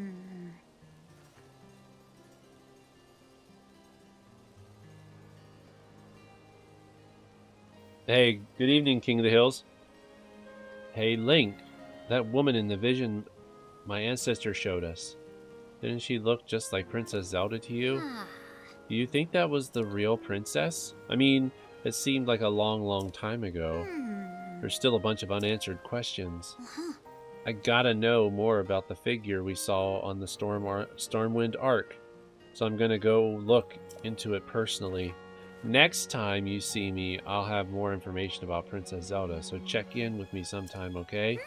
A: Hey, good evening, King of the Hills. Hey, Link. That woman in the vision my ancestor showed us. Didn't she look just like Princess Zelda to you? Do you think that was the real princess? I mean, it seemed like a long time ago. There's still a bunch of unanswered questions. I gotta know more about the figure we saw on the Stormwind Arc. So I'm gonna go look into it personally. Next time you see me, I'll have more information about Princess Zelda, so check in with me sometime, okay?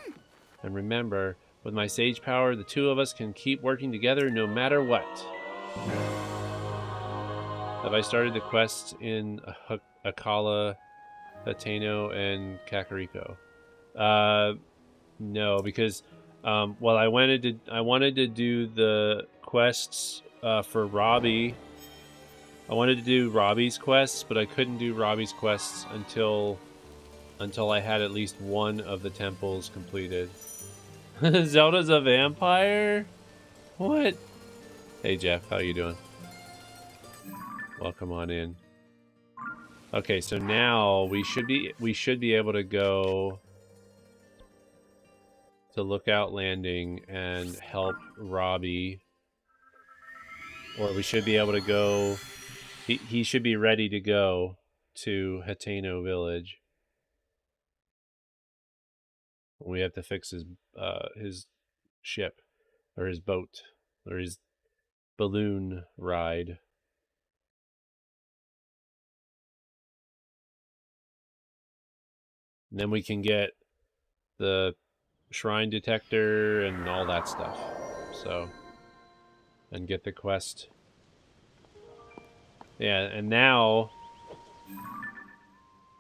A: And remember, with my sage power, the two of us can keep working together no matter what. Have I started the quest in Akala, Hateno, and Kakariko? No, because well, I wanted to do the quests for Robbie. I wanted to do Robbie's quests, but I couldn't do Robbie's quests until I had at least one of the temples completed. Zelda's a vampire? What? Hey Jeff, how you doing? Welcome on in. Okay, so now we should be able to go to Lookout Landing and help Robbie. Or we should be able to go. He should be ready to go to Hateno Village. We have to fix his ship, or his boat, or his balloon ride. And then we can get the shrine detector and all that stuff. So, and get the quest. Yeah, and now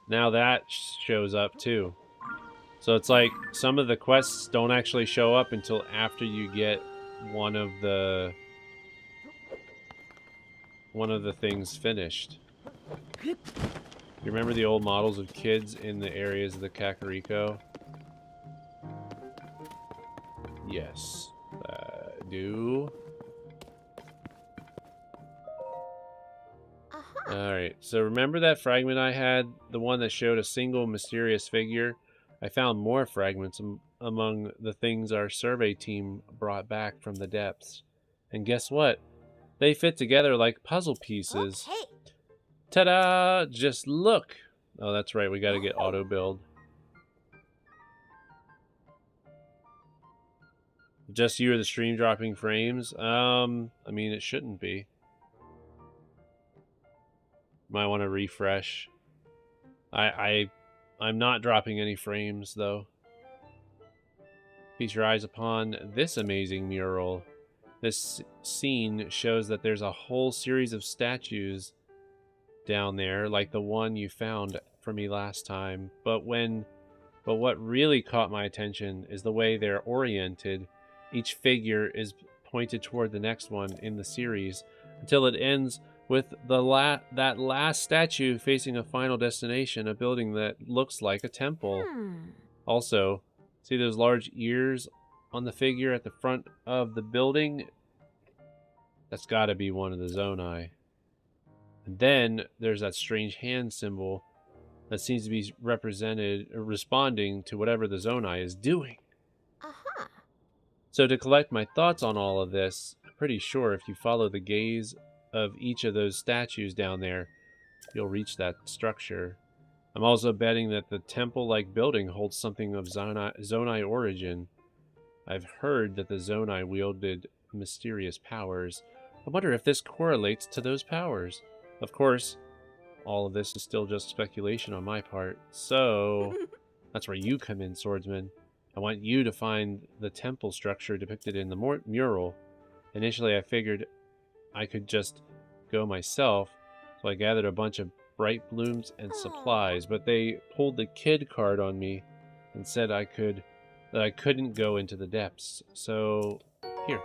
A: that shows up too. So it's like some of the quests don't actually show up until after you get one of the things finished. You remember the old models of kids in the areas of the Kakariko? Yes, I do. Alright, so remember that fragment I had? The one that showed a single mysterious figure? I found more fragments among the things our survey team brought back from the depths. And guess what? They fit together like puzzle pieces.
B: Okay.
A: Ta-da! Just look! Oh, that's right, we gotta get auto-build. Just you or the stream dropping frames? I mean, it shouldn't be. Might want to refresh. I'm not dropping any frames, though. Feast your eyes upon this amazing mural. This scene shows that there's a whole series of statues down there, like the one you found for me last time. But what really caught my attention is the way they're oriented. Each figure is pointed toward the next one in the series until it ends with that last statue facing a final destination, a building that looks like a temple. Also, see those large ears on the figure at the front of the building? That's got to be one of the Zonai. And then there's that strange hand symbol that seems to be responding to whatever the Zonai is doing. So to collect my thoughts on all of this, I'm pretty sure if you follow the gaze of each of those statues down there, you'll reach that structure. I'm also betting that the temple-like building holds something of Zonai origin. I've heard that the Zonai wielded mysterious powers. I wonder if this correlates to those powers. Of course, all of this is still just speculation on my part. So, that's where you come in, swordsman. I want you to find the temple structure depicted in the mural. Initially, I figured I could just go myself, so I gathered a bunch of bright blooms and supplies, but they pulled the kid card on me and said that I couldn't go into the depths. So, here.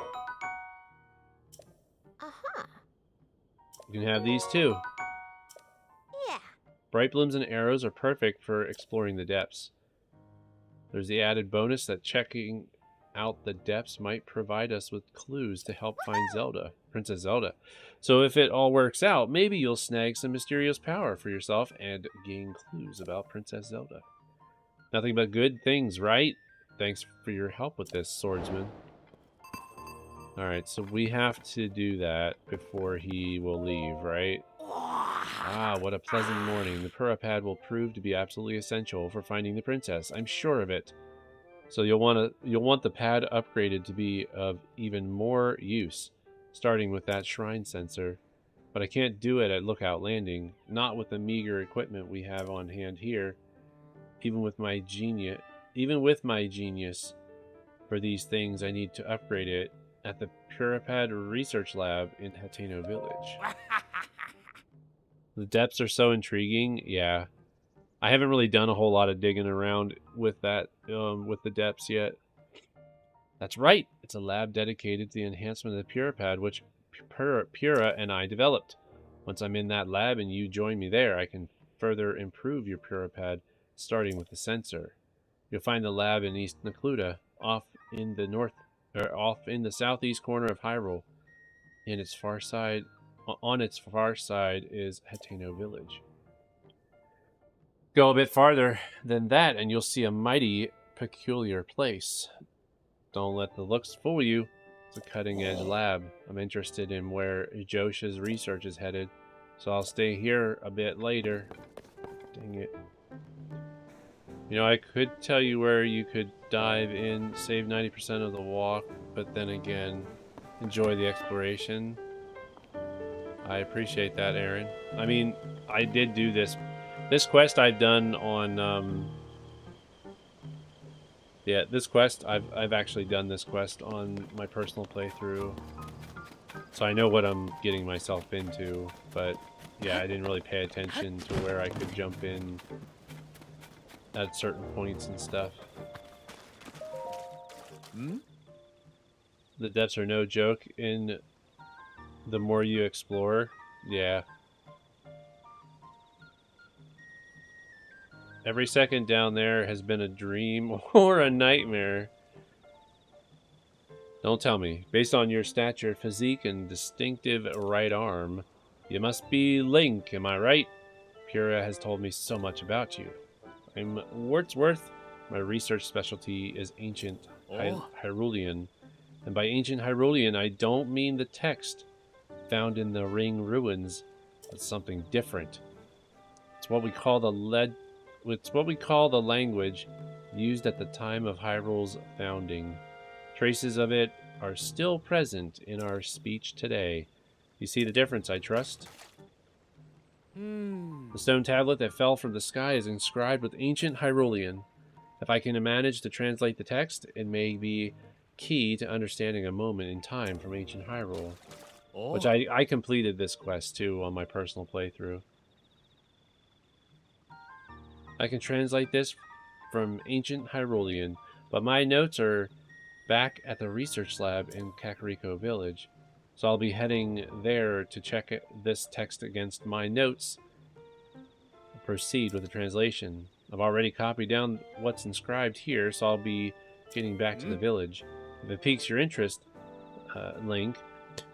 A: You can have these too.
B: Yeah.
A: Bright blooms and arrows are perfect for exploring the depths. There's the added bonus that checking out the depths might provide us with clues to help find Zelda, Princess Zelda. So if it all works out, maybe you'll snag some mysterious power for yourself and gain clues about Princess Zelda. Nothing but good things, right? Thanks for your help with this, swordsman. Alright, so we have to do that before he will leave, right? Ah, what a pleasant morning. The Pura Pad will prove to be absolutely essential for finding the princess. I'm sure of it. So you'll want the pad upgraded to be of even more use, starting with that shrine sensor. But I can't do it at Lookout Landing, not with the meager equipment we have on hand here. Even with my genius for these things, I need to upgrade it at the Purapad Research Lab in Hateno Village. The depths are so intriguing. Yeah, I haven't really done a whole lot of digging around with that, with the depths yet. That's right. It's a lab dedicated to the enhancement of the Purapad, which Pura and I developed. Once I'm in that lab and you join me there, I can further improve your Purapad, starting with the sensor. You'll find the lab in East Necluda, off in the southeast corner of Hyrule. On its far side is Hateno Village. Go a bit farther than that and you'll see a mighty peculiar place. Don't let the looks fool you. It's a cutting-edge lab. I'm interested in where Josh's research is headed, so I'll stay here a bit later. Dang it. You know, I could tell you where you could dive in, save 90% of the walk, but then again, enjoy the exploration. I appreciate that, Aaron. I mean, I did do this. This quest I've done on, yeah, this quest, I've actually done this quest on my personal playthrough. So I know what I'm getting myself into, but yeah, I didn't really pay attention to where I could jump in at certain points and stuff. The depths are no joke in the more you explore. Yeah. Every second down there has been a dream or a nightmare. Don't tell me. Based on your stature, physique, and distinctive right arm, you must be Link, am I right? Pura has told me so much about you. I'm Wordsworth. My research specialty is ancient Hyrulean. And by ancient Hyrulean, I don't mean the text found in the ring ruins, but something different. It's what we call the language used at the time of Hyrule's founding. Traces of it are still present in our speech today. You see the difference, I trust? The stone tablet that fell from the sky is inscribed with ancient Hyrulean. If I can manage to translate the text, it may be key to understanding a moment in time from ancient Hyrule. Which
E: Oh.
A: I completed this quest too on my personal playthrough. I can translate this from ancient Hyrulean, but my notes are back at the research lab in Kakariko Village. So I'll be heading there to check this text against my notes and proceed with the translation. I've already copied down what's inscribed here, so I'll be getting back to the village. If it piques your interest, Link,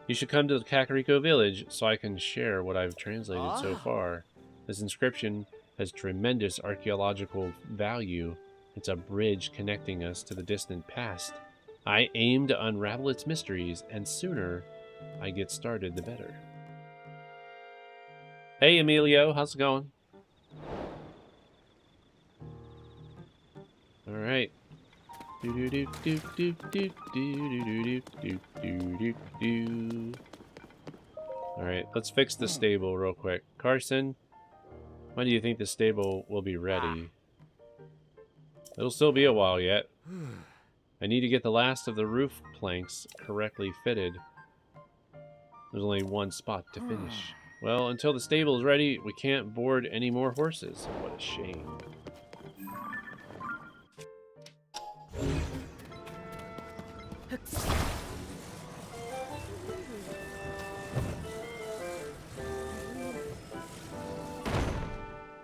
A: you should come to the Kakariko Village so I can share what I've translated so far. This inscription has tremendous archaeological value. It's a bridge connecting us to the distant past. I aim to unravel its mysteries, and sooner I get started, the better. Hey, Emilio, how's it going? All right. All right, let's fix the stable real quick. Carson, when do you think the stable will be ready? It'll still be a while yet. I need to get the last of the roof planks correctly fitted. There's only one spot to finish. Well, until the stable is ready, we can't board any more horses. What a shame.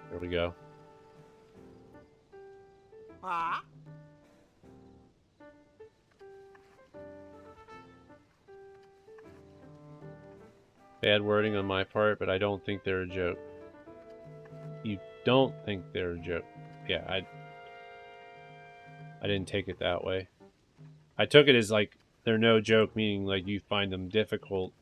A: There we go. Bad wording on my part, but I don't think they're a joke. You don't think they're a joke. Yeah, I didn't take it that way. I took it as like they're no joke, meaning like you find them difficult.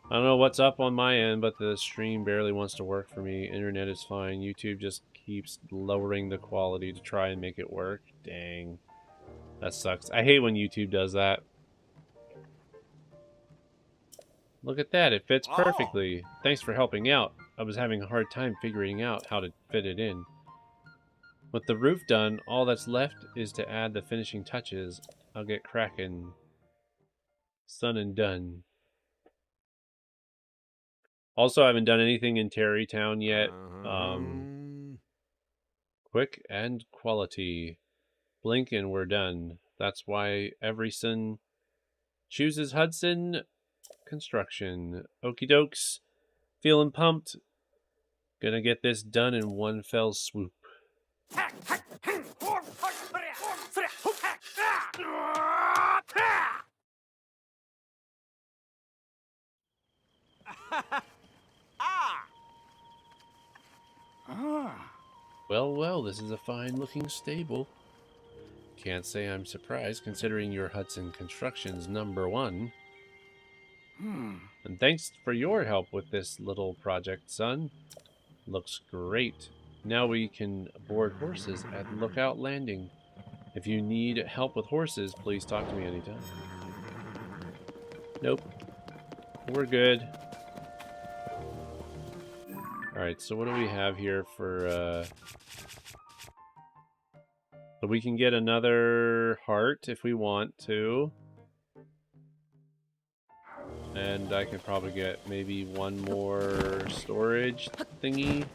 A: I don't know what's up on my end, but the stream barely wants to work for me. Internet is fine. YouTube just keeps lowering the quality to try and make it work. Dang. That sucks. I hate when YouTube does that. Look at that, it fits perfectly. Thanks for helping out. I was having a hard time figuring out how to fit it in. With the roof done, all that's left is to add the finishing touches. I'll get cracking. Son and done. Also, I haven't done anything in Terrytown yet. Quick and quality. Blink and we're done. That's why Everson chooses Hudson Construction. Okie dokes. Feeling pumped. Gonna get this done in one fell swoop. Well, well, this is a fine-looking stable. Can't say I'm surprised, considering your Hudson Construction's #1. And thanks for your help with this little project, son. Looks great. Now we can board horses at Lookout Landing. If you need help with horses, please talk to me anytime. Nope. We're good. Alright, so what do we have here for, So we can get another heart if we want to. And I can probably get maybe one more storage thingy.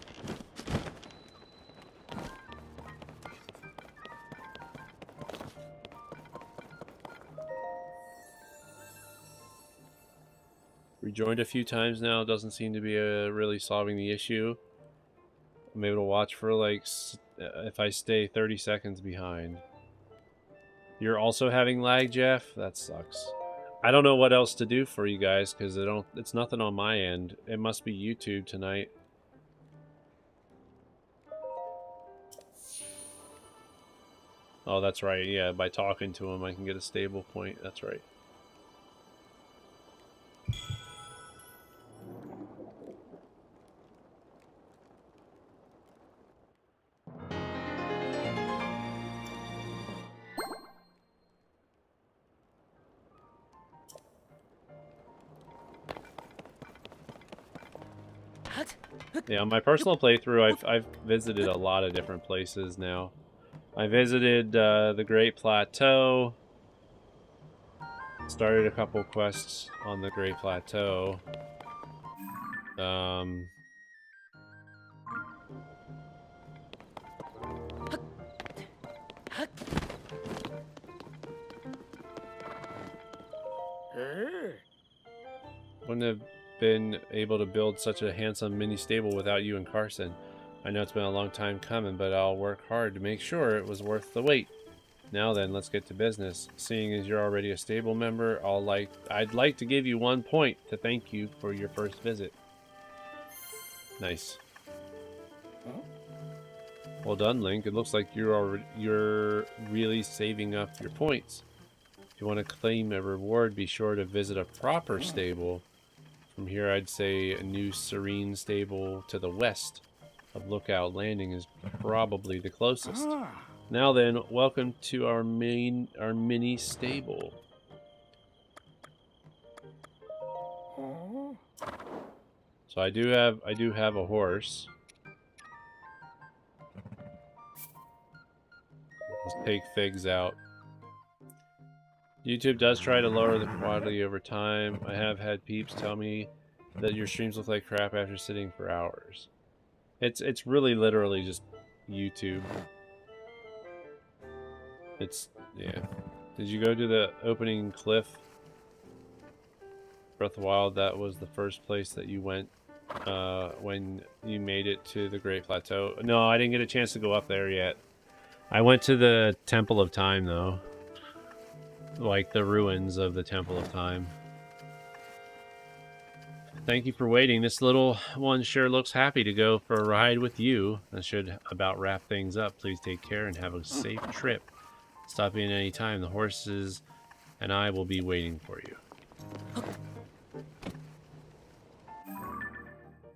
A: Rejoined a few times now. Doesn't seem to be really solving the issue. I'm able to watch for like if I stay 30 seconds behind. You're also having lag, Jeff? That sucks. I don't know what else to do for you guys because it's nothing on my end. It must be YouTube tonight. Oh, that's right. Yeah, by talking to him, I can get a stable point. That's right. Yeah, on my personal playthrough, I've visited a lot of different places now. I visited the Great Plateau. Started a couple quests on the Great Plateau. Wouldn't have been able to build such a handsome mini stable without you and Carson. I know it's been a long time coming, but I'll work hard to make sure it was worth the wait. Now then, let's get to business. Seeing as you're already a stable member, I'd like to give you 1 point to thank you for your first visit. Nice. Well done, Link. It looks like you're really saving up your points. If you want to claim a reward, be sure to visit a proper stable. From here, I'd say a new serene stable to the west of Lookout Landing is probably the closest. Now then, welcome to our mini stable. So I do have a horse. Let's take Figs out. YouTube does try to lower the quality over time. I have had peeps tell me that your streams look like crap after sitting for hours. It's really literally just YouTube. Yeah. Did you go to the opening cliff? Breath of the Wild, that was the first place that you went when you made it to the Great Plateau. No, I didn't get a chance to go up there yet. I went to the Temple of Time, though. Like the ruins of the Temple of Time. Thank you for waiting. This little one sure looks happy to go for a ride with you. That should about wrap things up. Please take care and have a safe trip. Stop in any time. The horses and I will be waiting for you.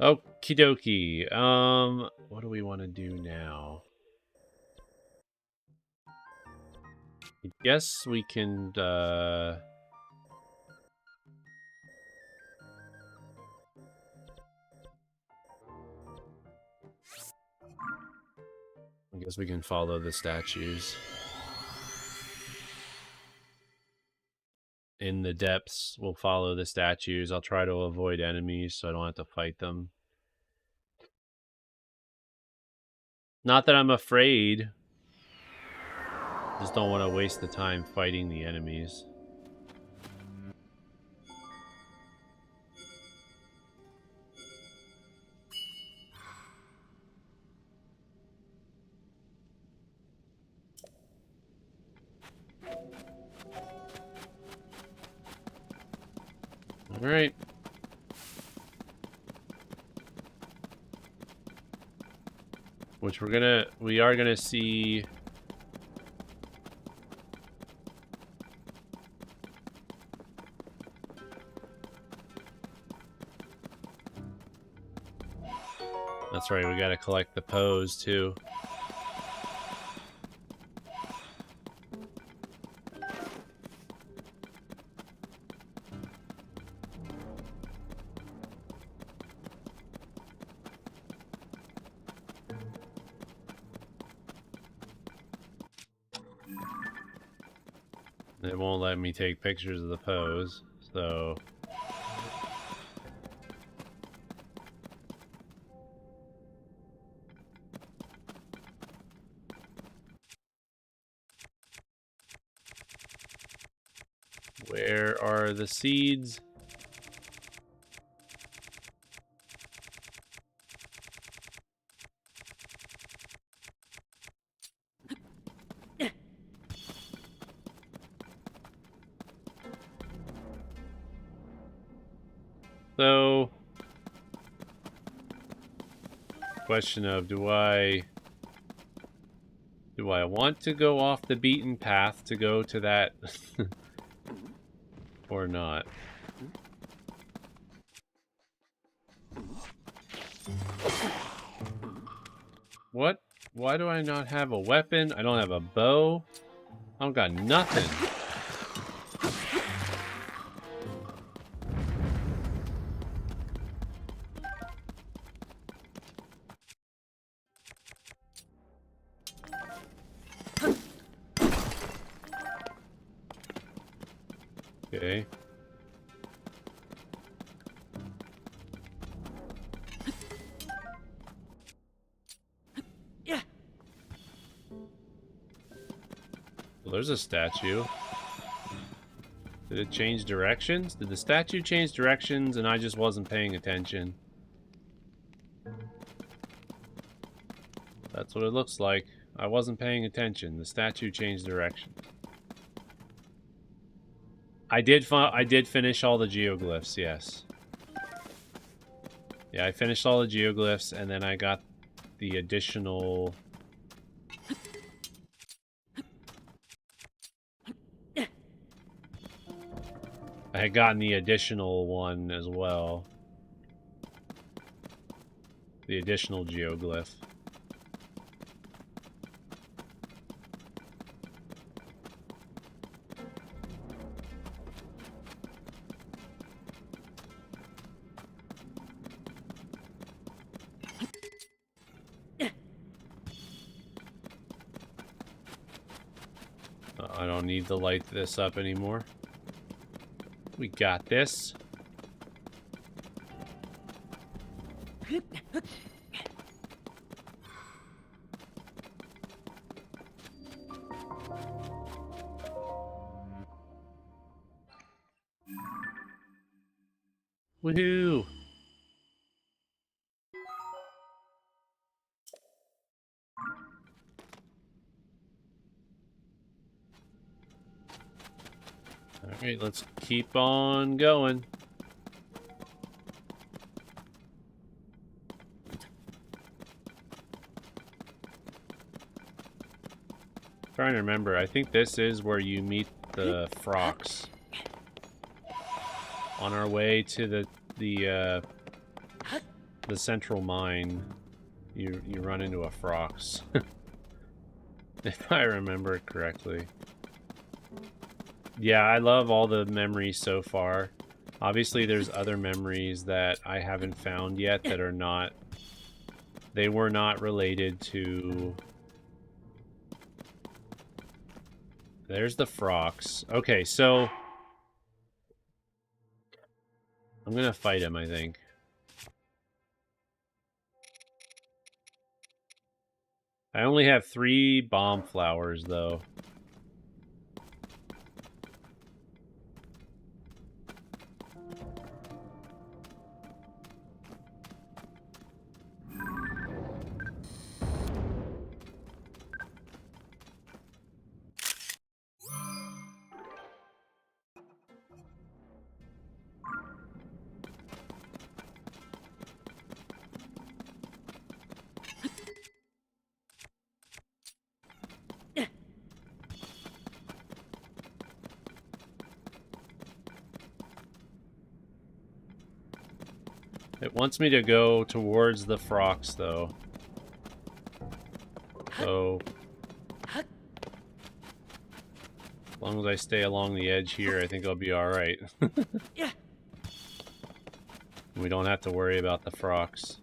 A: Okie dokie. What do we want to do now? I guess we can, I guess we can follow the statues. In the depths, we'll follow the statues. I'll try to avoid enemies so I don't have to fight them. Not that I'm afraid. Just don't want to waste the time fighting the enemies. All right. Which we are gonna see. That's right, we gotta collect the pose too. It won't let me take pictures of the pose, so... Where are the seeds? So, question of do I want to go off the beaten path to go to that or not? What? Why do I not have a weapon? I don't have a bow. I don't got nothing. Okay.
D: Yeah.
A: Well, there's a statue. Did it change directions? Did the statue change directions and I just wasn't paying attention? That's what it looks like. I wasn't paying attention. The statue changed direction. I did finish all the geoglyphs, yes. Yeah, I finished all the geoglyphs and then I got the additional... I had gotten the additional one as well. The additional geoglyph. I don't need to light this up anymore. We got this. Woohoo! Alright, let's keep on going. Trying to remember, I think this is where you meet the frogs. On our way to the central mine, you run into a frogs. If I remember it correctly. Yeah, I love all the memories so far. Obviously, there's other memories that I haven't found yet that are not... They were not related to... There's the frogs. Okay, so... I'm gonna fight him, I think. I only have 3 bomb flowers, though. It wants me to go towards the frogs, though. So... as long as I stay along the edge here, I think I'll be alright.
D: Yeah.
A: We don't have to worry about the frogs.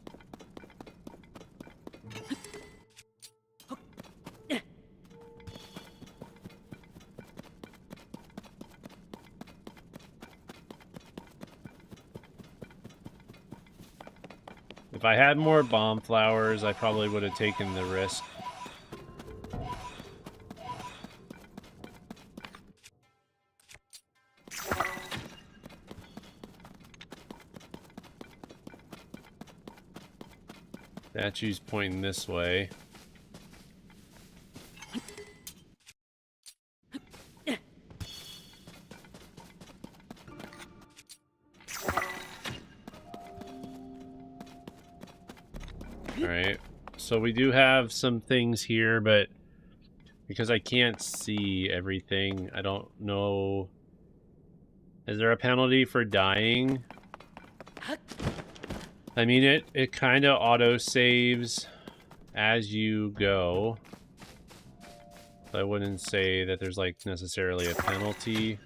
A: If I had more bomb flowers, I probably would have taken the risk. Statue's pointing this way. Alright, so we do have some things here, but because I can't see everything, I don't know... Is there a penalty for dying? I mean, it kind of auto-saves as you go. So I wouldn't say that there's, like, necessarily a penalty.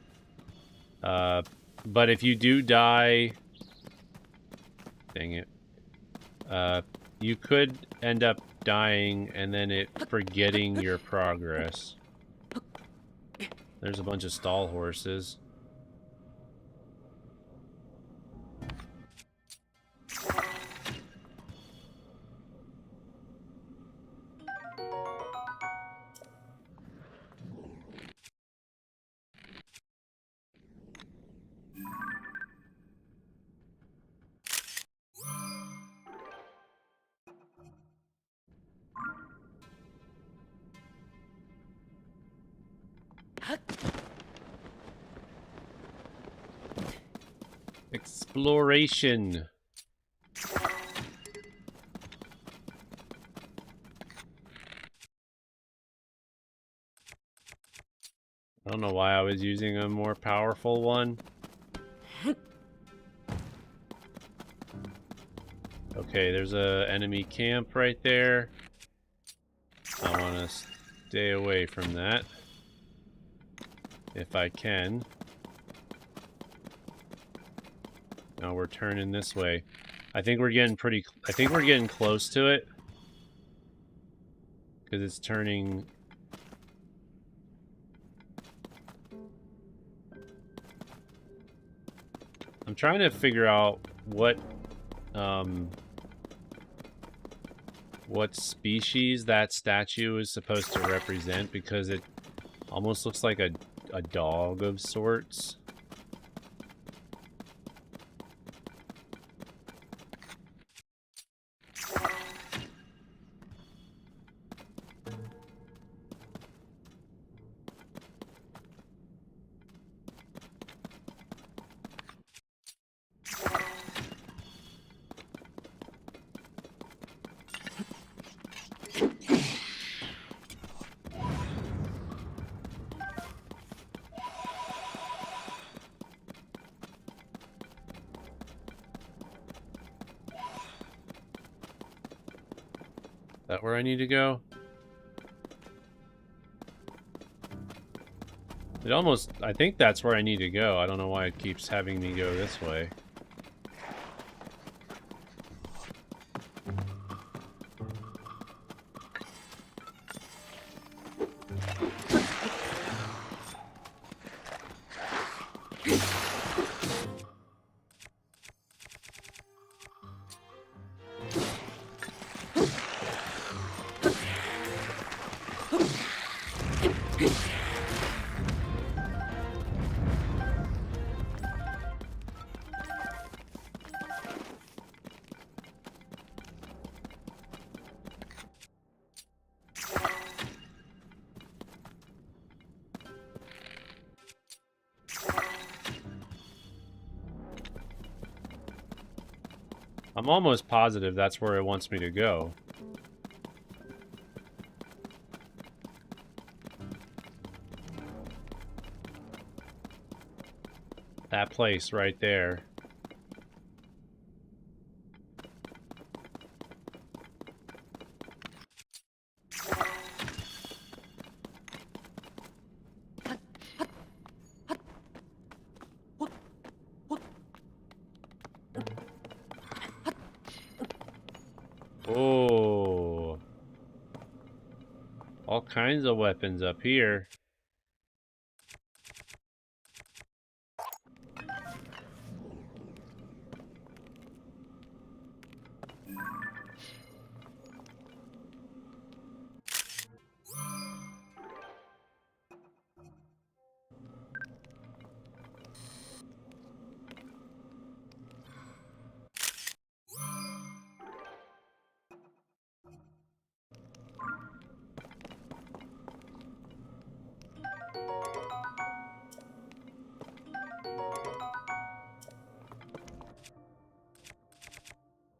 A: But if you do die... Dang it. You could end up dying and then it forgetting your progress. There's a bunch of stall horses. Exploration. I don't know why I was using a more powerful one. Okay, there's a enemy camp right there. I want to stay away from that if I can. Now we're turning this way. I think we're getting close to it because it's turning. I'm trying to figure out what species that statue is supposed to represent, because it almost looks like a dog of sorts. Is that where I need to go? I think that's where I need to go. I don't know why it keeps having me go this way. I'm almost positive that's where it wants me to go. That place right there. Oh. All kinds of weapons up here.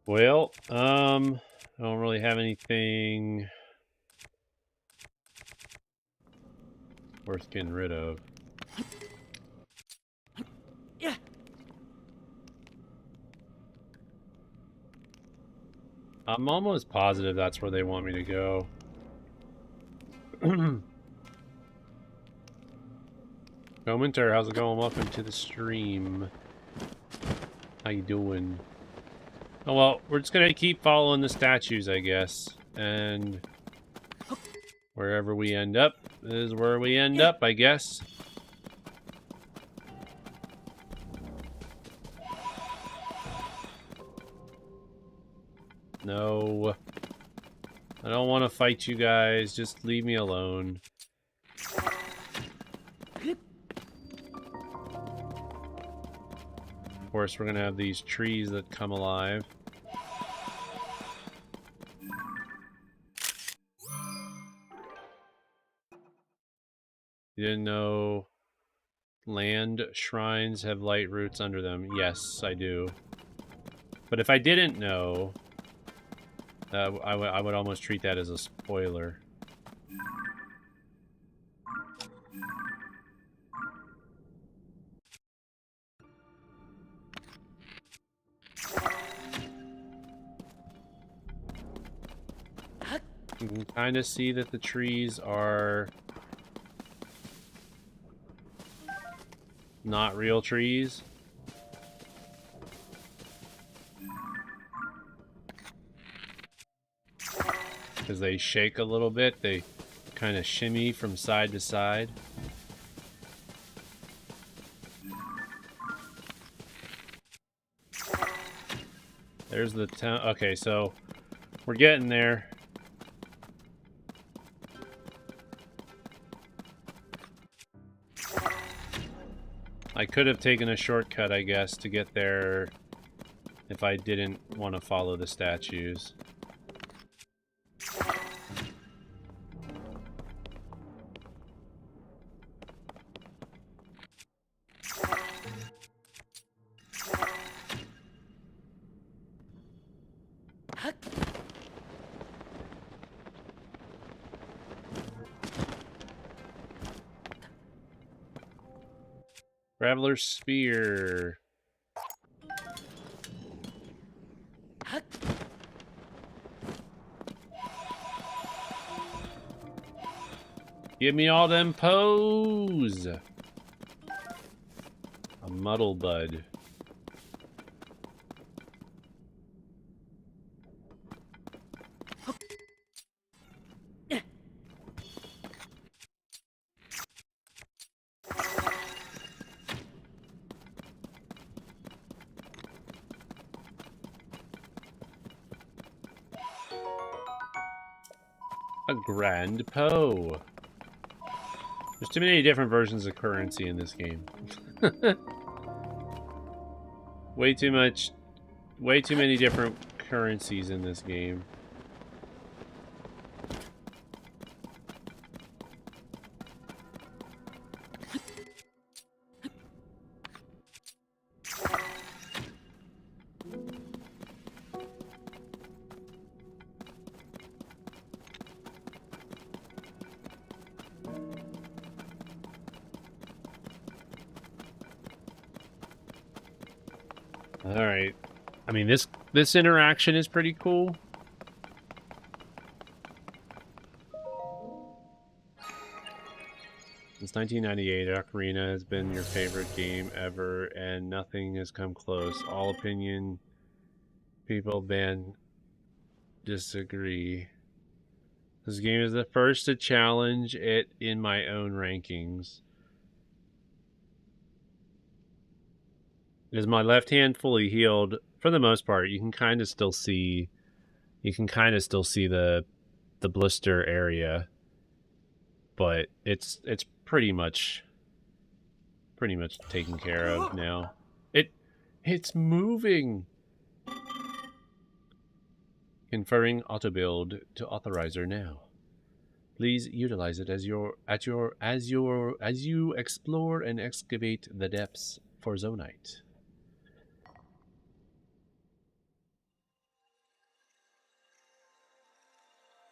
A: Well, I don't really have anything worth getting rid of.
D: Yeah.
A: I'm almost positive that's where they want me to go. Commenter, how's it going? Welcome to the stream. How you doing? Oh well, we're just gonna keep following the statues, I guess. And wherever we end up is where we end up, I guess. No. I don't want to fight you guys. Just leave me alone. Of course, we're gonna have these trees that come alive. You didn't know land shrines have light roots under them. Yes, I do. But if I didn't know, I would almost treat that as a spoiler. You can kind of see that the trees are not real trees. Because they shake a little bit. They kind of shimmy from side to side. There's the town. Okay, so we're getting there. I could have taken a shortcut, I guess, to get there if I didn't want to follow the statues. Traveler's Spear. Give me all them poes! A muddle bud. A grand Poe. There's too many different versions of currency in this game. Way too many different currencies in this game. Alright. I mean, this interaction is pretty cool. Since 1998, Ocarina has been your favorite game ever, and nothing has come close. All opinion people disagree. This game is the first to challenge it in my own rankings. Is my left hand fully healed? For the most part, you can kind of still see the blister area, but it's pretty much taken care of now. It's moving. Conferring auto build to authorizer now. Please utilize it as you explore and excavate the depths for Zonite.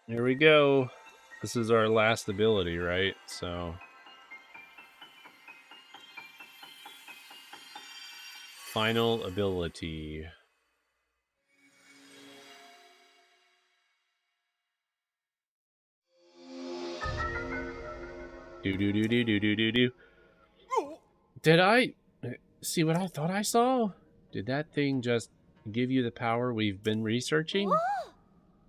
A: Here we go. This is our last ability, right? So final ability. Do. Did I see what I thought I saw? Did that thing just give you the power we've been researching?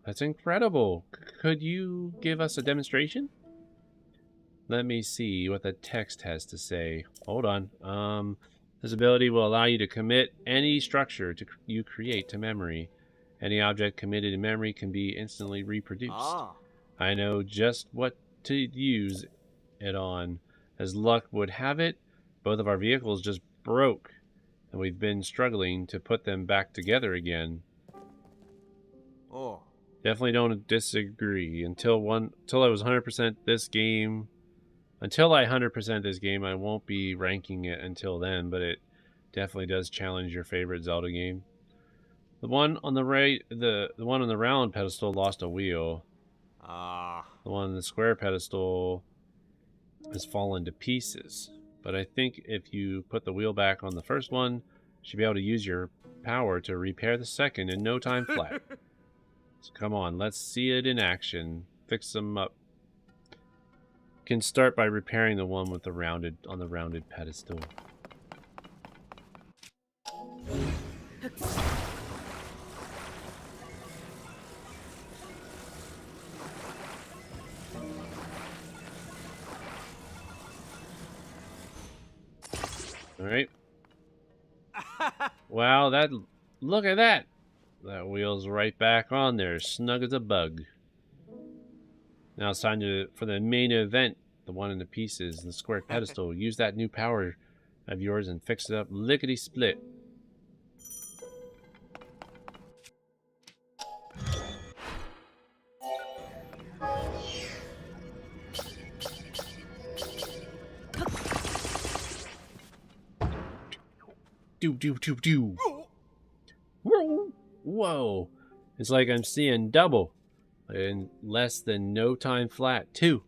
A: That's incredible. Could you give us a demonstration? Let me see what the text has to say. Hold on. This ability will allow you to commit any structure you create to memory. Any object committed in memory can be instantly reproduced. I know just what to use it on. As luck would have it, both of our vehicles just broke, and we've been struggling to put them back together again.
F: Oh.
A: Definitely don't disagree. Until I was 100% this game, until I 100% this game, I won't be ranking it until then, but it definitely does challenge your favorite Zelda game. The one on the right, the one on the round pedestal lost a wheel.
F: Ah.
A: The one on the square pedestal has fallen to pieces. But I think if you put the wheel back on the first one, you should be able to use your power to repair the second in no time flat. So come on, let's see it in action. Fix them up. Can start by repairing the one with the rounded pedestal. All right. Wow, look at that. That wheel's right back on there, snug as a bug. Now it's time for the main event, the one in the pieces, the square pedestal. Use that new power of yours and fix it up lickety-split. Do. Whoa. It's like I'm seeing double in less than no time flat, too.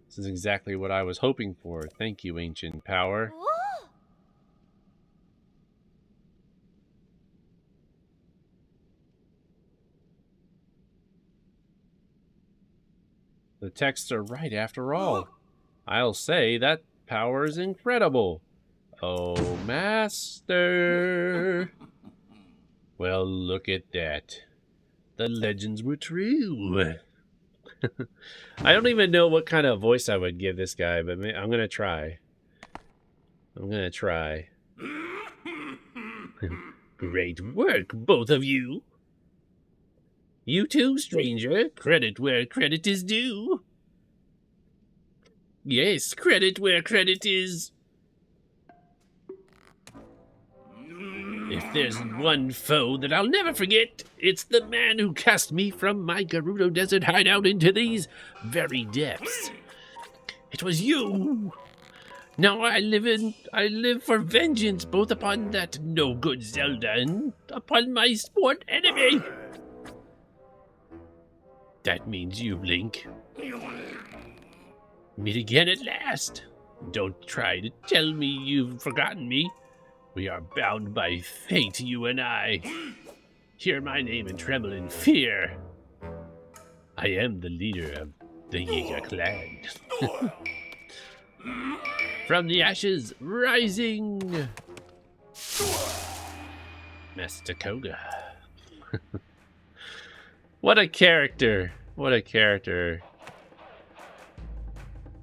A: This is exactly what I was hoping for. Thank you, ancient power. The texts are right after all. I'll say that power is incredible. Oh, master. Well, look at that. The legends were true. I don't even know what kind of voice I would give this guy, but I'm going to try. Great work, both of you. You too, stranger. Credit where credit is due. Yes, credit where credit is. If there's one foe that I'll never forget, it's the man who cast me from my Gerudo Desert hideout into these very depths. It was you. Now I live for vengeance, both upon that no-good Zelda and upon my sport enemy. That means you, Link. Meet again at last. Don't try to tell me you've forgotten me. We are bound by fate, you and I. Hear my name and tremble in fear. I am the leader of the Yiga clan. From the ashes, rising. Master Koga. What a character. What a character.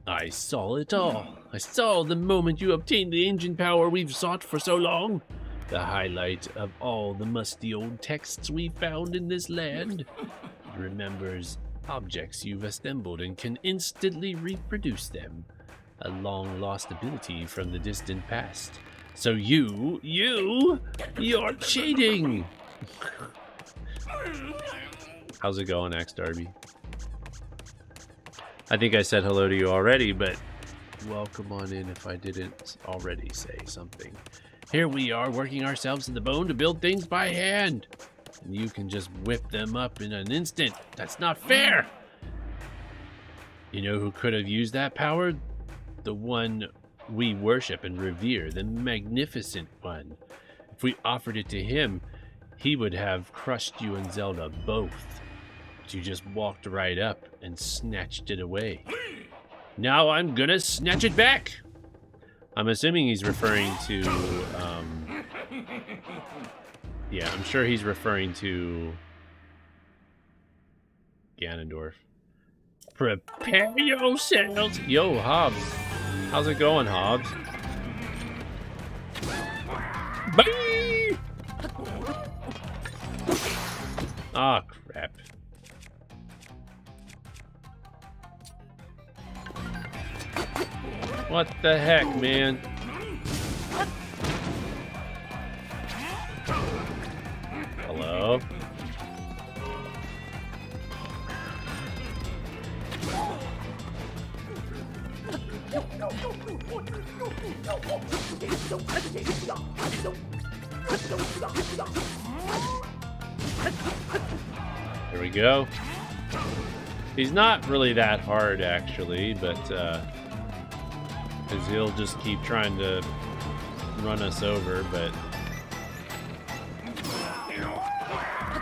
A: I saw it all. I saw the moment you obtained the ancient power we've sought for so long. The highlight of all the musty old texts we found in this land. It remembers objects you've assembled and can instantly reproduce them. A long-lost ability from the distant past. So you're cheating! How's it going, Axe Darby? I think I said hello to you already, but welcome on in if I didn't already say something. Here we are working ourselves to the bone to build things by hand. And you can just whip them up in an instant. That's not fair! You know who could have used that power? The one we worship and revere, the magnificent one. If we offered it to him, he would have crushed you and Zelda both. But you just walked right up and snatched it away. Now I'm gonna snatch it back! I'm assuming he's referring to, yeah, I'm sure he's referring to Ganondorf. Prepare yourselves! Yo, Hobbs. How's it going, Hobbs? Bye! Ah, crap. What the heck, man? Hello? There we go. He's not really that hard, actually, but because he'll just keep trying to run us over, but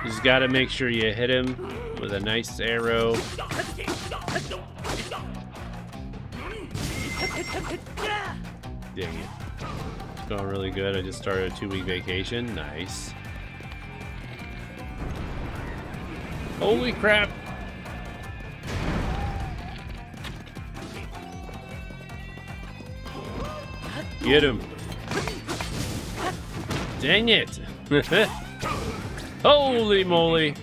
A: you just got to make sure you hit him with a nice arrow. Dang it. It's going really good. I just started a 2-week vacation. Nice. Holy crap. Get him. Dang it. Holy moly.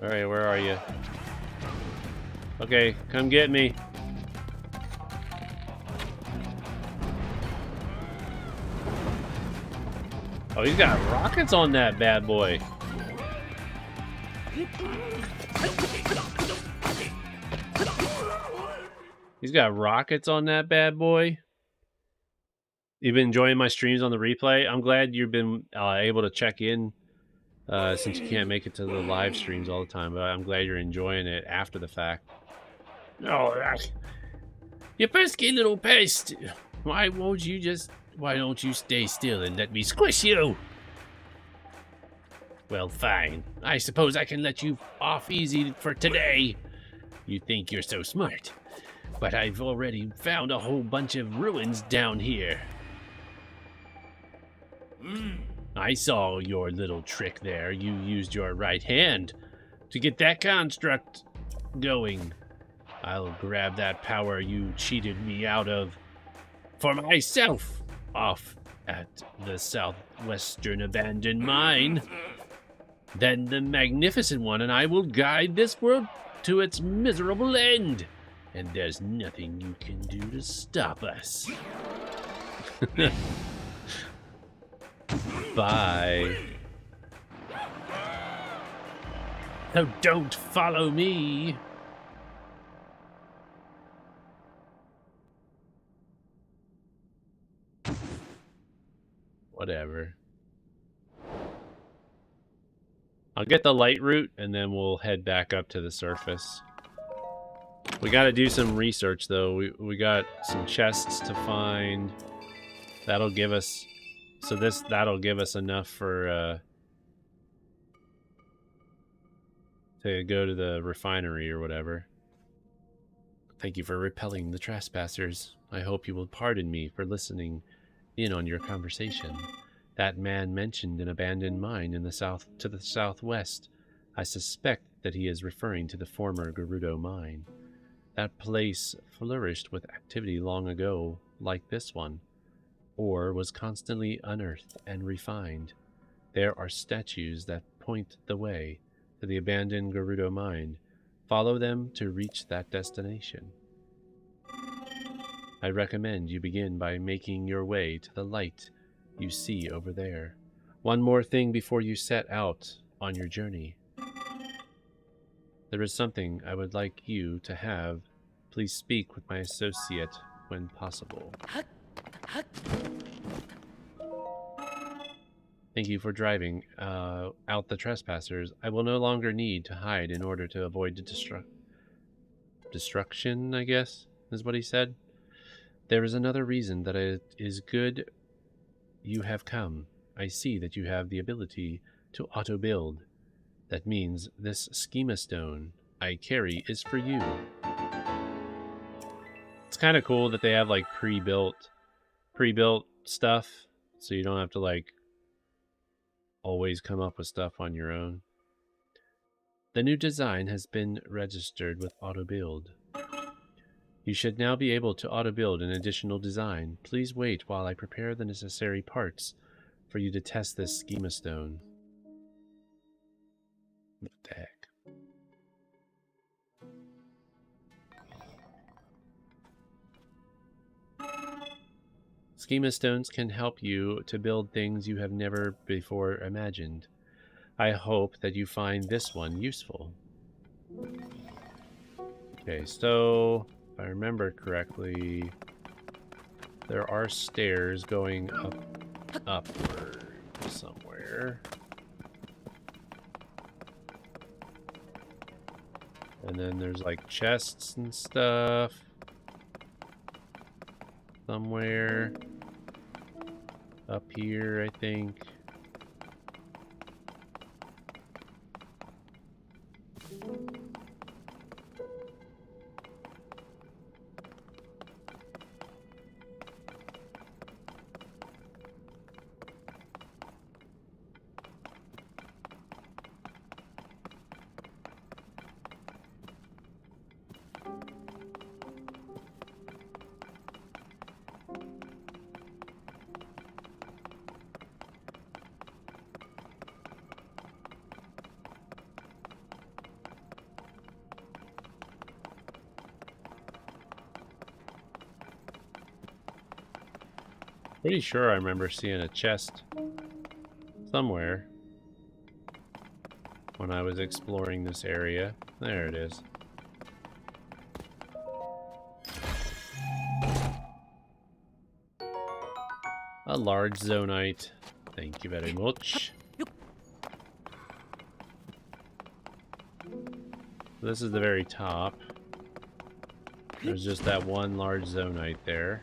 A: All right, where are you? Okay, come get me. Oh, he's got rockets on that bad boy. He's got rockets on that bad boy. You've been enjoying my streams on the replay? I'm glad you've been able to check in since you can't make it to the live streams all the time, but I'm glad you're enjoying it after the fact. Oh, you pesky little pest. Why don't you stay still and let me squish you? Well, fine. I suppose I can let you off easy for today. You think you're so smart, but I've already found a whole bunch of ruins down here. I saw your little trick there. You used your right hand to get that construct going. I'll grab that power you cheated me out of for myself off at the southwestern abandoned mine. Then the Magnificent One and I will guide this world to its miserable end. And there's nothing you can do to stop us. Bye. Oh, don't follow me. Whatever. I'll get the light route and then we'll head back up to the surface. We got to do some research though. We got some chests to find. That'll give us that'll give us enough for to go to the refinery or whatever. Thank you for repelling the trespassers. I hope you will pardon me for listening in on your conversation. That man mentioned an abandoned mine in the southwest. I suspect that he is referring to the former Gerudo mine. That place flourished with activity long ago, like this one. Ore was constantly unearthed and refined. There are statues that point the way to the abandoned Gerudo mine. Follow them to reach that destination. I recommend you begin by making your way to the light you see over there. One more thing before you set out on your journey. There is something I would like you to have. Please speak with my associate when possible. Thank you for driving out the trespassers. I will no longer need to hide in order to avoid the destruction, I guess, is what he said. There is another reason that it is good you have come. I see that you have the ability to auto-build. That means this schema stone I carry is for you. It's kind of cool that they have like pre-built stuff, so you don't have to like always come up with stuff on your own. The new design has been registered with auto-build. You should now be able to auto-build an additional design. Please wait while I prepare the necessary parts for you to test this schema stone. What the heck? Schema stones can help you to build things you have never before imagined. I hope that you find this one useful. Okay, so if I remember correctly, there are stairs going upward somewhere. And then there's like chests and stuff somewhere up here, I think. Pretty sure I remember seeing a chest somewhere when I was exploring this area. There it is. A large zonite. Thank you very much. This is the very top. There's just that one large zonite there.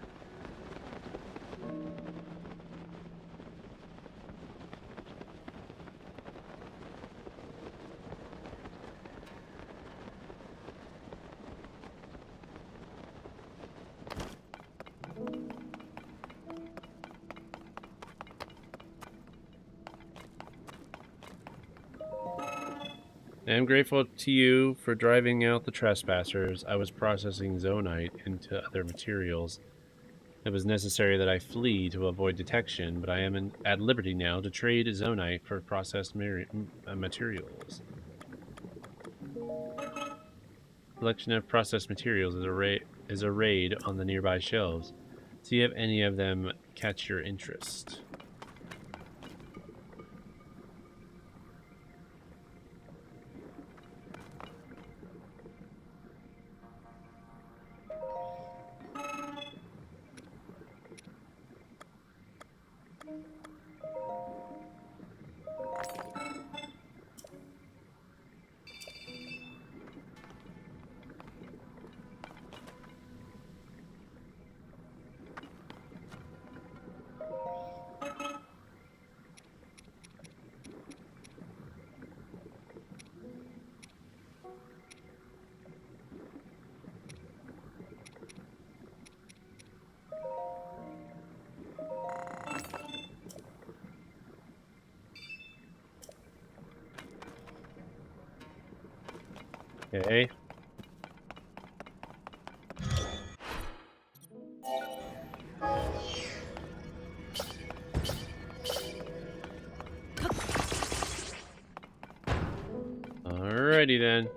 A: I am grateful to you for driving out the trespassers. I was processing zonite into other materials. It was necessary that I flee to avoid detection, but I am at liberty now to trade zonite for processed materials. Collection of processed materials is arrayed on the nearby shelves. See if any of them catch your interest. Okay. Alrighty then.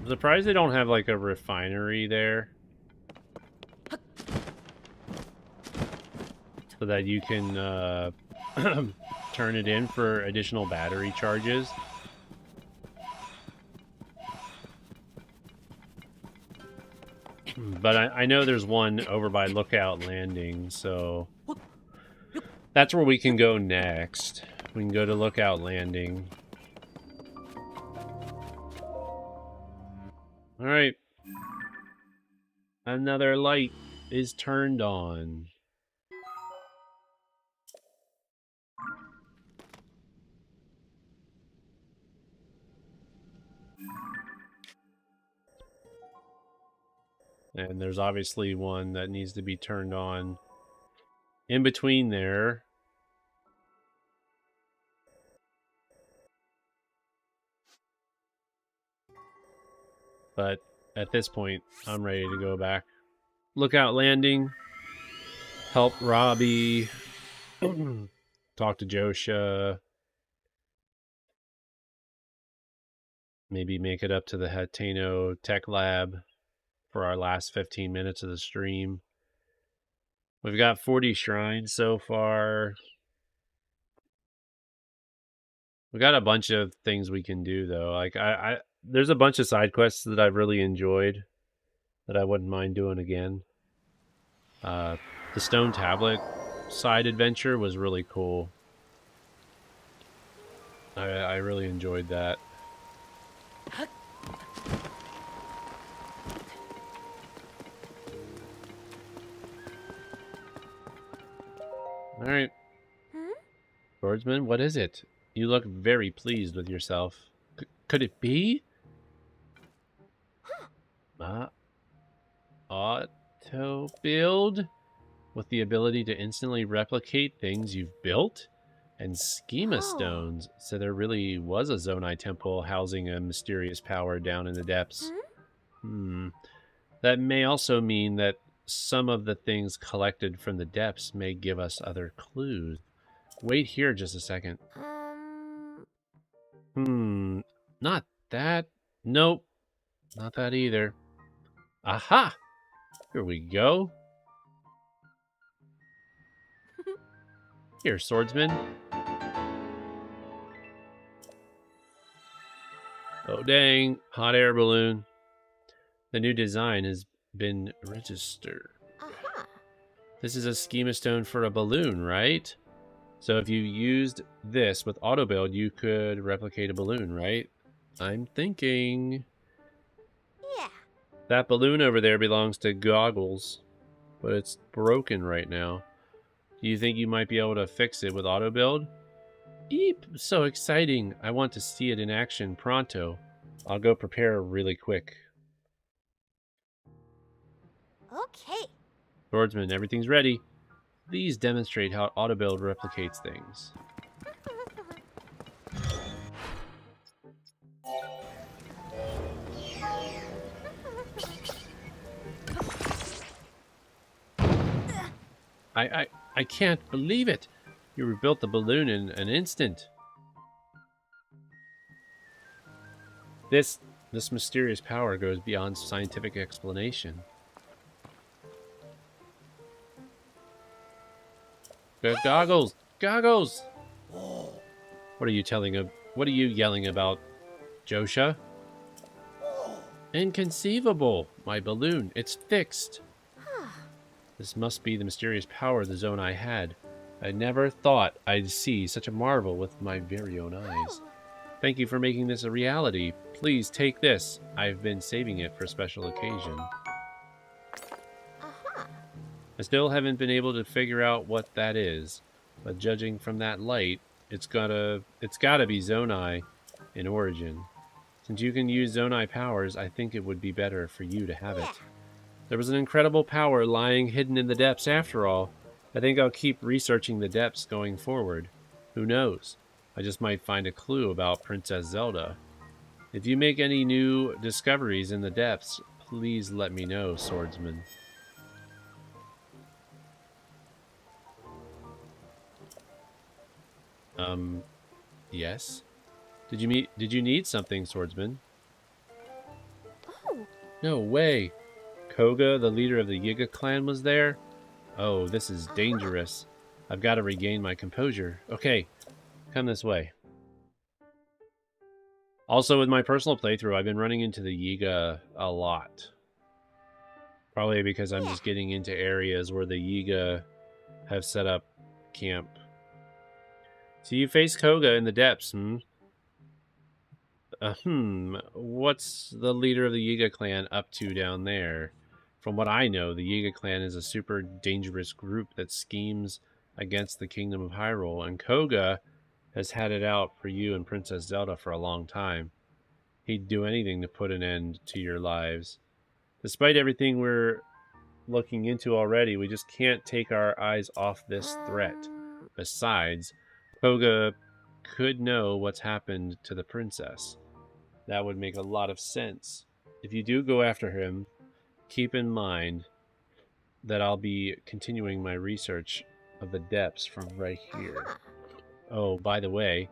A: I'm surprised they don't have like a refinery there, so that you can turn it in for additional battery charges. But I know there's one over by Lookout Landing, so that's where we can go next. We can go to Lookout Landing. Alright. Another light is turned on. And there's obviously one that needs to be turned on in between there. But at this point, I'm ready to go back. Lookout landing. Help Robbie. Talk to Josha. Maybe make it up to the Hateno Tech Lab for our last 15 minutes of the stream. We've got 40 shrines so far. We got a bunch of things we can do though. Like there's a bunch of side quests that I've really enjoyed that I wouldn't mind doing again. The Stone Tablet side adventure was really cool. I really enjoyed that. All right. Swordsman, what is it? You look very pleased with yourself. Could it be? Auto build with the ability to instantly replicate things you've built? And schema stones. So there really was a Zonai temple housing a mysterious power down in the depths. That may also mean that some of the things collected from the depths may give us other clues. Wait here just a second. Not that. Nope. Not that either. Aha! Here we go. Here, swordsman. Oh, dang. Hot air balloon. The new design has been registered. This is a schema stone for a balloon, right? So if you used this with auto build, you could replicate a balloon, right? I'm thinking...
G: Yeah.
A: That balloon over there belongs to Goggles, but it's broken right now. Do you think you might be able to fix it with auto build? Eep! So exciting! I want to see it in action pronto. I'll go prepare really quick.
G: Okay.
A: Swordsman, everything's ready. Please demonstrate how auto build replicates things. I can't believe it! You rebuilt the balloon in an instant. This mysterious power goes beyond scientific explanation. Goggles! Goggles! What are you yelling about, Josha? Inconceivable! My balloon, it's fixed! This must be the mysterious power the Zonai had. I never thought I'd see such a marvel with my very own eyes. Thank you for making this a reality. Please take this. I've been saving it for a special occasion. I still haven't been able to figure out what that is, but judging from that light, it's gotta be Zonai in origin. Since you can use Zonai powers, I think it would be better for you to have it. There was an incredible power lying hidden in the depths after all. I think I'll keep researching the depths going forward. Who knows? I just might find a clue about Princess Zelda. If you make any new discoveries in the depths, please let me know, swordsman. Yes? Did you need something, swordsman?
G: Oh.
A: No way. Koga, the leader of the Yiga clan, was there? Oh, this is dangerous. I've got to regain my composure. Okay, come this way. Also, with my personal playthrough, I've been running into the Yiga a lot. Probably because I'm just getting into areas where the Yiga have set up camp. So you face Koga in the depths, What's the leader of the Yiga clan up to down there? From what I know, the Yiga clan is a super dangerous group that schemes against the Kingdom of Hyrule, and Koga has had it out for you and Princess Zelda for a long time. He'd do anything to put an end to your lives. Despite everything we're looking into already, we just can't take our eyes off this threat. Besides, Koga could know what's happened to the princess. That would make a lot of sense. If you do go after him, keep in mind that I'll be continuing my research of the depths from right here. Oh, by the way,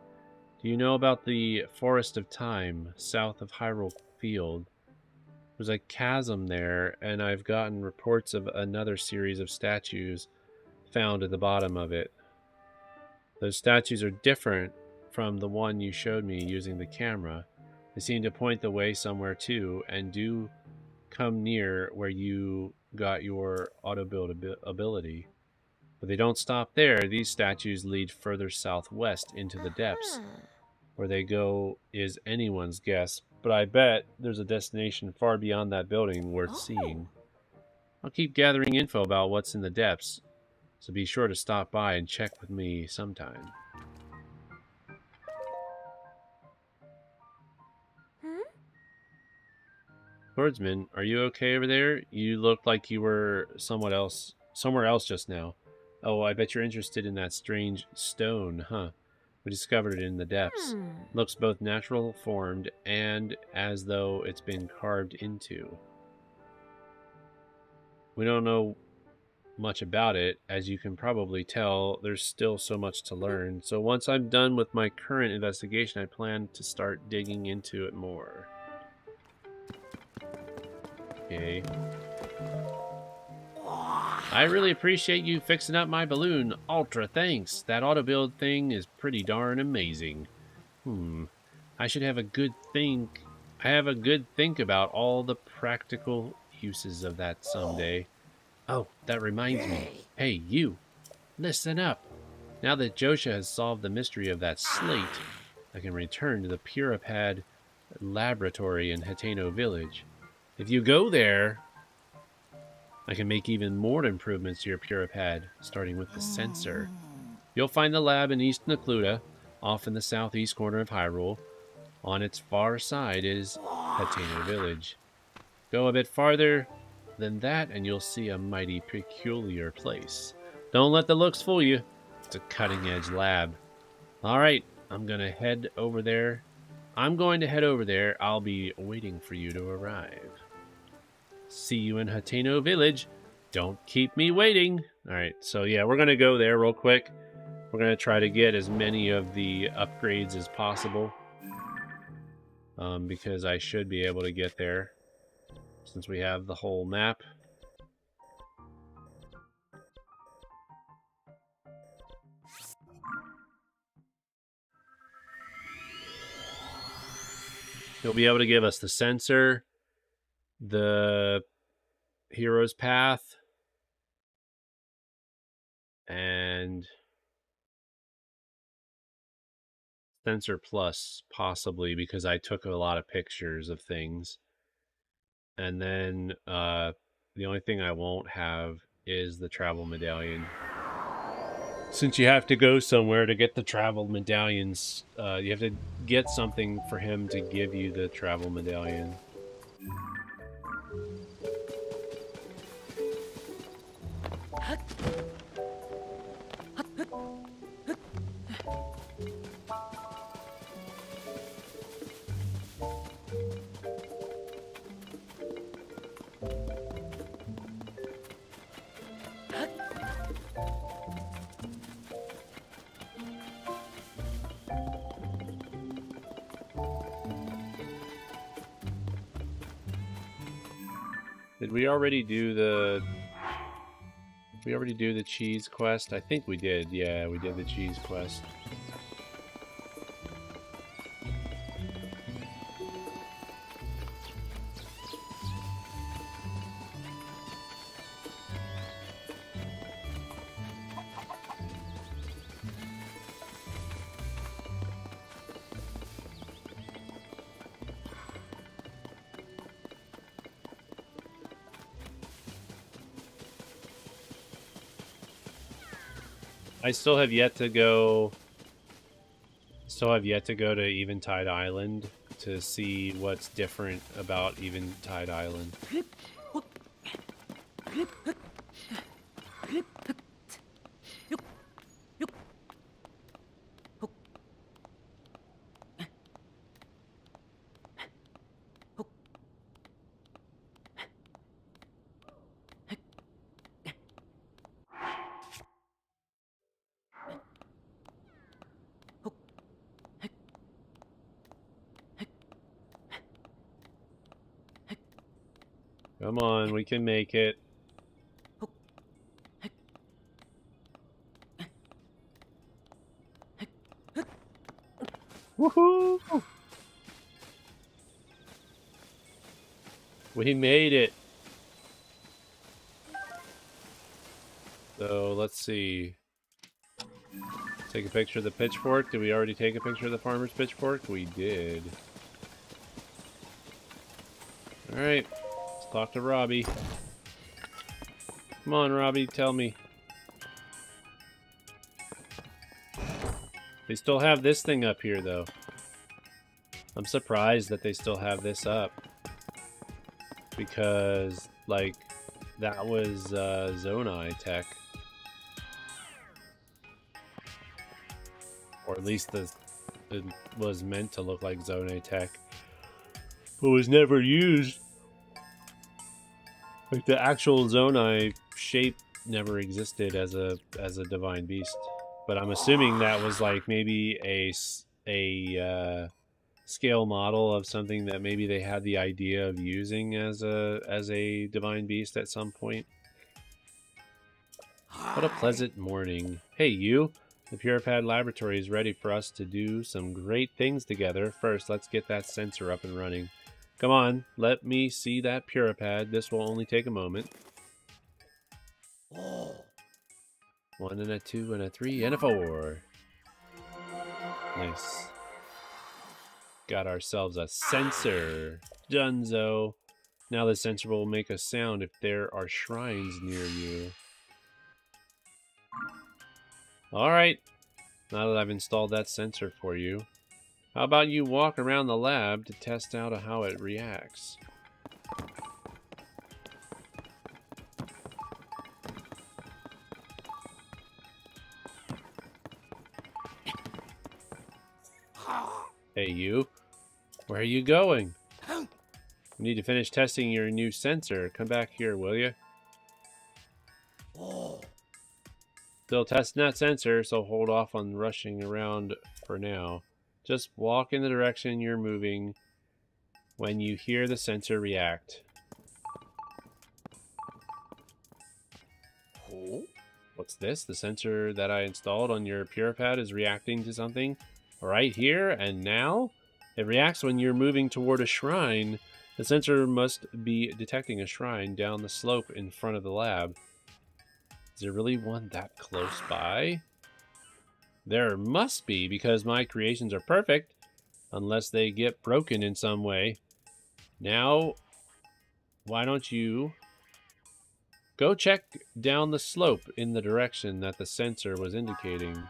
A: do you know about the Forest of Time south of Hyrule Field? There's a chasm there, and I've gotten reports of another series of statues found at the bottom of it. Those statues are different from the one you showed me using the camera. They seem to point the way somewhere too, and do come near where you got your auto-build ability. But they don't stop there. These statues lead further southwest into the depths. Where they go is anyone's guess, but I bet there's a destination far beyond that building worth seeing. I'll keep gathering info about what's in the depths, so be sure to stop by and check with me sometime. Swordsman, are you okay over there? You looked like you were somewhere else just now. Oh, I bet you're interested in that strange stone, huh? We discovered it in the depths. Looks both natural formed and as though it's been carved into. We don't know much about it. As you can probably tell, there's still so much to learn. So once I'm done with my current investigation, I plan to start digging into it more. Okay. I really appreciate you fixing up my balloon. Ultra thanks. That auto build thing is pretty darn amazing. I should have a good think. I have a good think about all the practical uses of that someday. Oh, that reminds me. Hey, you. Listen up. Now that Josha has solved the mystery of that slate, I can return to the Puripad laboratory in Hateno Village. If you go there, I can make even more improvements to your Puripad, starting with the sensor. You'll find the lab in East Necluda, off in the southeast corner of Hyrule. On its far side is Hateno Village. Go a bit farther than that, and you'll see a mighty peculiar place. Don't let the looks fool you. It's a cutting-edge lab. Alright, I'm going to head over there. I'll be waiting for you to arrive. See you in Hateno Village. Don't keep me waiting. Alright, so yeah, we're going to go there real quick. We're going to try to get as many of the upgrades as possible. Because I should be able to get there since we have the whole map. He'll be able to give us the sensor, the hero's path, and sensor plus, possibly, because I took a lot of pictures of things. And then the only thing I won't have is the travel medallion. Since you have to go somewhere to get the travel medallions, you have to get something for him to give you the travel medallion. Did we already do the... Did we already do the cheese quest? I think we did. Yeah, we did the cheese quest. I still have yet to go to Eventide Island to see what's different about Eventide Island. Come on, we can make it. Woohoo! We made it. So let's see. Take a picture of the pitchfork. Did we already take a picture of the farmer's pitchfork? We did. Alright. Let's talk to Robbie. Come on, Robbie, tell me. They still have this thing up here, though. I'm surprised that they still have this up. Because, like, that was Zonai tech. Or at least it was meant to look like Zonai tech. But was never used. Like, the actual Zonai shape never existed as a divine beast. But I'm assuming that was like maybe a scale model of something that maybe they had the idea of using as a divine beast at some point. What a pleasant morning. Hey, you! The Puripad Laboratory is ready for us to do some great things together. First, let's get that sensor up and running. Come on, let me see that Puripad. This will only take a moment. 1 and a 2 and a 3 and a 4. Nice. Got ourselves a sensor. Dunzo. Now the sensor will make a sound if there are shrines near you. Alright. Now that I've installed that sensor for you, how about you walk around the lab to test out how it reacts? Hey, you. Where are you going? You need to finish testing your new sensor. Come back here, will you? Still testing that sensor, so hold off on rushing around for now. Just walk in the direction you're moving when you hear the sensor react. What's this? The sensor that I installed on your Puripad is reacting to something right here and now? It reacts when you're moving toward a shrine. The sensor must be detecting a shrine down the slope in front of the lab. Is there really one that close by? There must be, because my creations are perfect, unless they get broken in some way. Now, why don't you go check down the slope in the direction that the sensor was indicating?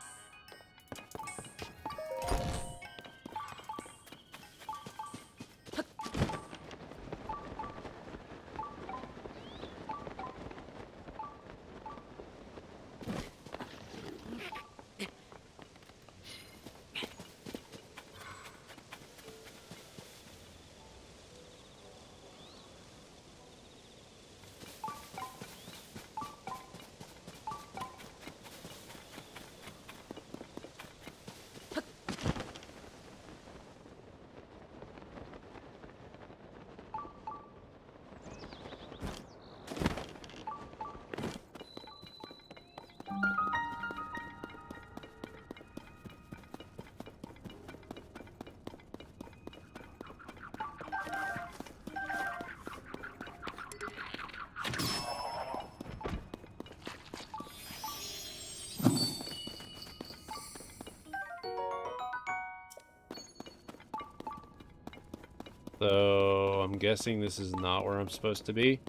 A: So, I'm guessing this is not where I'm supposed to be.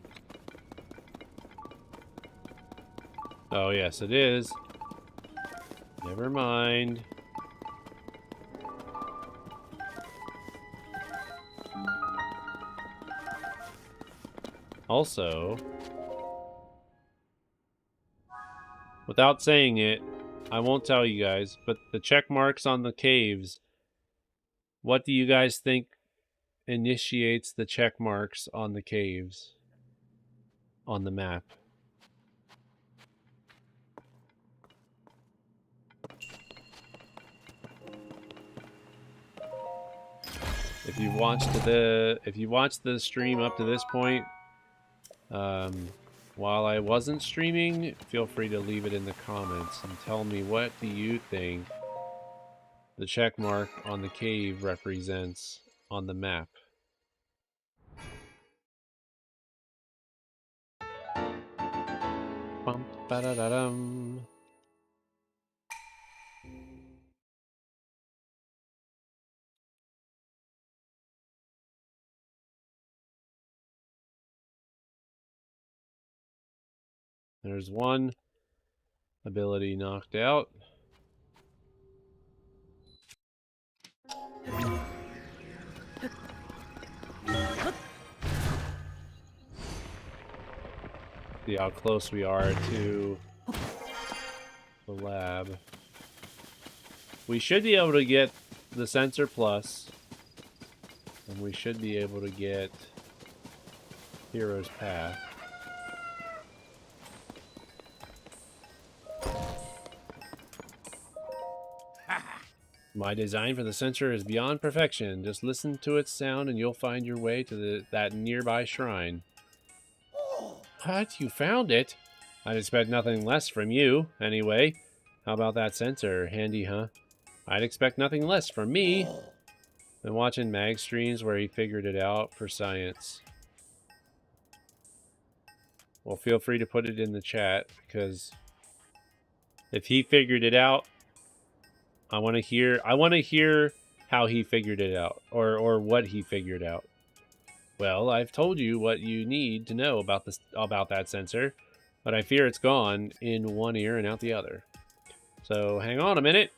A: Oh, yes, it is. Never mind. Also, without saying it, I won't tell you guys, but the check marks on the caves, what do you guys think initiates the check marks on the caves on the map? If you watched the stream up to this point, While I wasn't streaming, feel free to leave it in the comments and tell me, what do you think the check mark on the cave represents on the map? Bum, ba-da-da-dum. There's one ability knocked out. See how close we are to the lab. We should be able to get the sensor plus, and we should be able to get Hero's Path. My design for the sensor is beyond perfection. Just listen to its sound and you'll find your way to that nearby shrine. What? You found it? I'd expect nothing less from you, anyway. How about that sensor? Handy, huh? I'd expect nothing less from me. Been watching mag streams where he figured it out for science. Well, feel free to put it in the chat, because if he figured it out, I want to hear how he figured it out, or what he figured out. Well, I've told you what you need to know about that sensor, but I fear it's gone in one ear and out the other. So hang on a minute,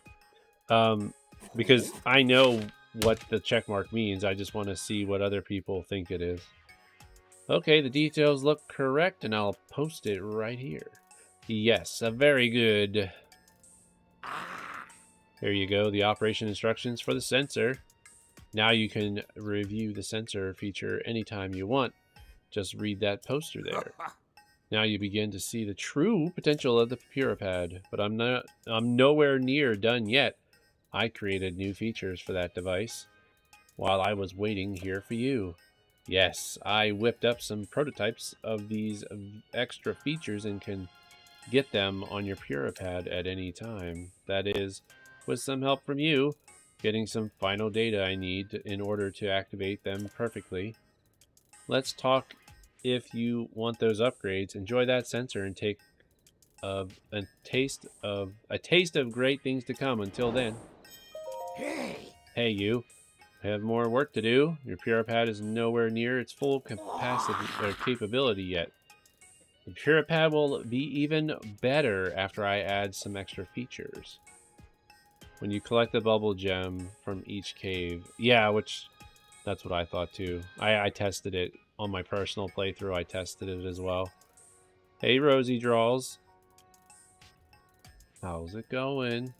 A: because I know what the checkmark means. I just want to see what other people think it is. Okay, the details look correct, and I'll post it right here. Yes, a very good. There you go, the operation instructions for the sensor. Now you can review the sensor feature anytime you want. Just read that poster there. Now you begin to see the true potential of the Puripad, but I'm nowhere near done yet. I created new features for that device while I was waiting here for you. Yes, I whipped up some prototypes of these extra features and can get them on your Puripad at any time. That is, with some help from you, getting some final data I need in order to activate them perfectly. Let's talk. If you want those upgrades, enjoy that sensor and take a taste of great things to come. Until then, hey you, I have more work to do. Your Puripad is nowhere near its full capacity or capability yet. The Puripad will be even better after I add some extra features. When you collect the bubble gem from each cave. Yeah, which, that's what I thought too. I tested it on my personal playthrough. I tested it as well. Hey, Rosie Draws. How's it going?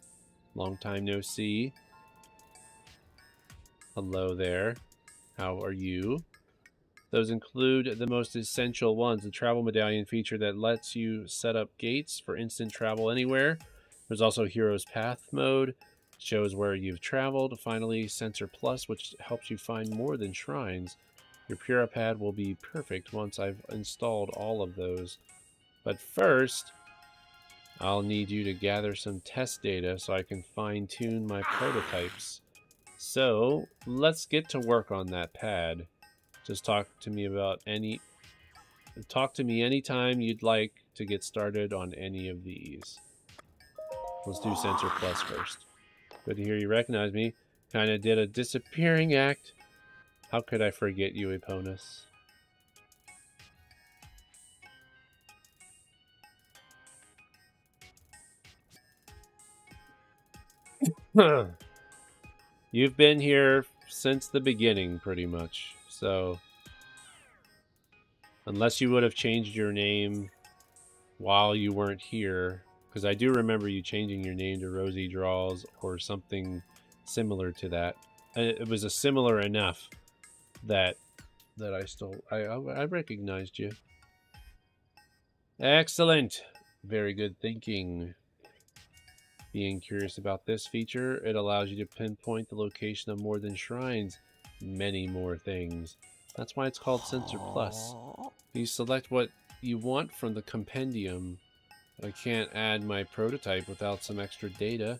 A: Long time no see. Hello there. How are you? Those include the most essential ones. The travel medallion feature that lets you set up gates for instant travel anywhere. There's also Hero's Path mode. Shows where you've traveled. Finally, Sensor Plus, which helps you find more than shrines. Your Puripad will be perfect once I've installed all of those. But first, I'll need you to gather some test data so I can fine-tune my prototypes. So, let's get to work on that pad. Just talk to me anytime you'd like to get started on any of these. Let's do Sensor Plus first. Good to hear you recognize me. Kinda did a disappearing act. How could I forget you, Eponus? You've been here since the beginning, pretty much. So, unless you would have changed your name while you weren't here, because I do remember you changing your name to Rosie Draws or something similar to that. It was a similar enough that I recognized you. Excellent. Very good thinking. Being curious about this feature, it allows you to pinpoint the location of more than shrines, many more things. That's why it's called Sensor Plus. You select what you want from the compendium. I can't add my prototype without some extra data.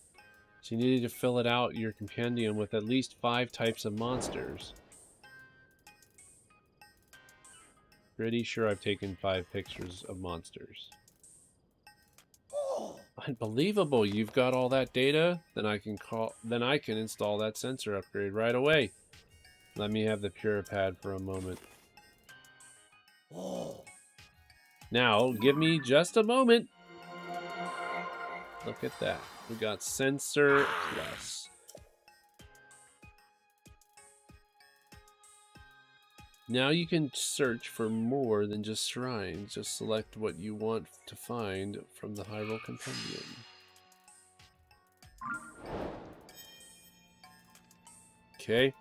A: So you need to fill it out, your compendium, with at least 5 types of monsters. Pretty sure I've taken 5 pictures of monsters. Unbelievable! You've got all that data? Then I can install that sensor upgrade right away. Let me have the Puripad for a moment. Now, give me just a moment. Look at that. We got Sensor Plus. Now you can search for more than just shrines. Just select what you want to find from the Hyrule Compendium. Okay.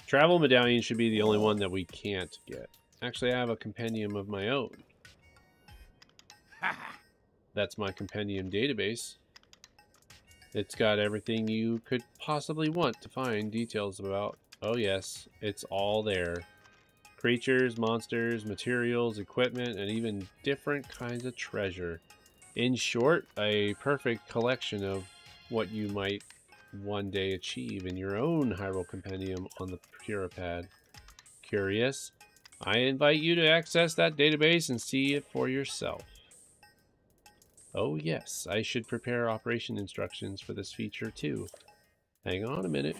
A: Travel Medallion should be the only one that we can't get. Actually, I have a compendium of my own. That's my compendium database. It's got everything you could possibly want to find details about. Oh yes, it's all there. Creatures, monsters, materials, equipment, and even different kinds of treasure. In short, a perfect collection of what you might one day achieve in your own Hyrule Compendium on the Puripad. Curious? I invite you to access that database and see it for yourself. Oh yes, I should prepare operation instructions for this feature too. Hang on a minute.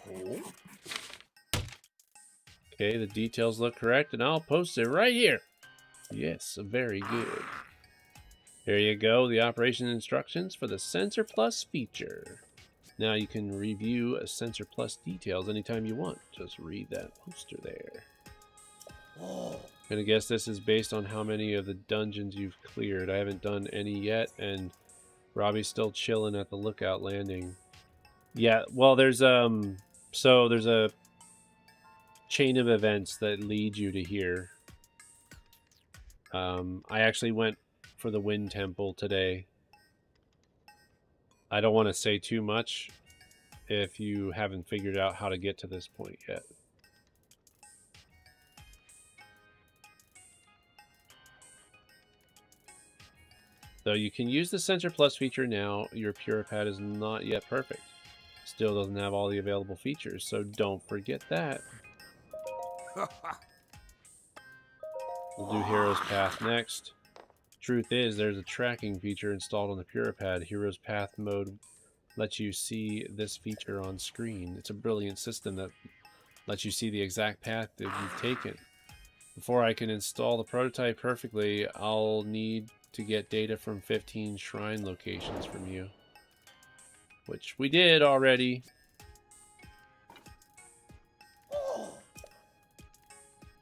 A: Okay, the details look correct, and I'll post it right here. Yes, very good. Here you go, the operation instructions for the Sensor Plus feature. Now you can review Sensor Plus details anytime you want. Just read that poster there. I'm gonna guess this is based on how many of the dungeons you've cleared. I haven't done any yet, and Robbie's still chilling at the Lookout Landing. Yeah, well, there's there's a chain of events that lead you to here. I actually went for the Wind Temple today. I don't want to say too much if you haven't figured out how to get to this point yet. Though you can use the Sensor Plus feature now, your Puripad is not yet perfect. Still doesn't have all the available features, so don't forget that. We'll do Hero's Path next. Truth is, there's a tracking feature installed on the Puripad. Hero's Path mode lets you see this feature on screen. It's a brilliant system that lets you see the exact path that you've taken. Before I can install the prototype perfectly, I'll need to get data from 15 shrine locations from you. Which we did already.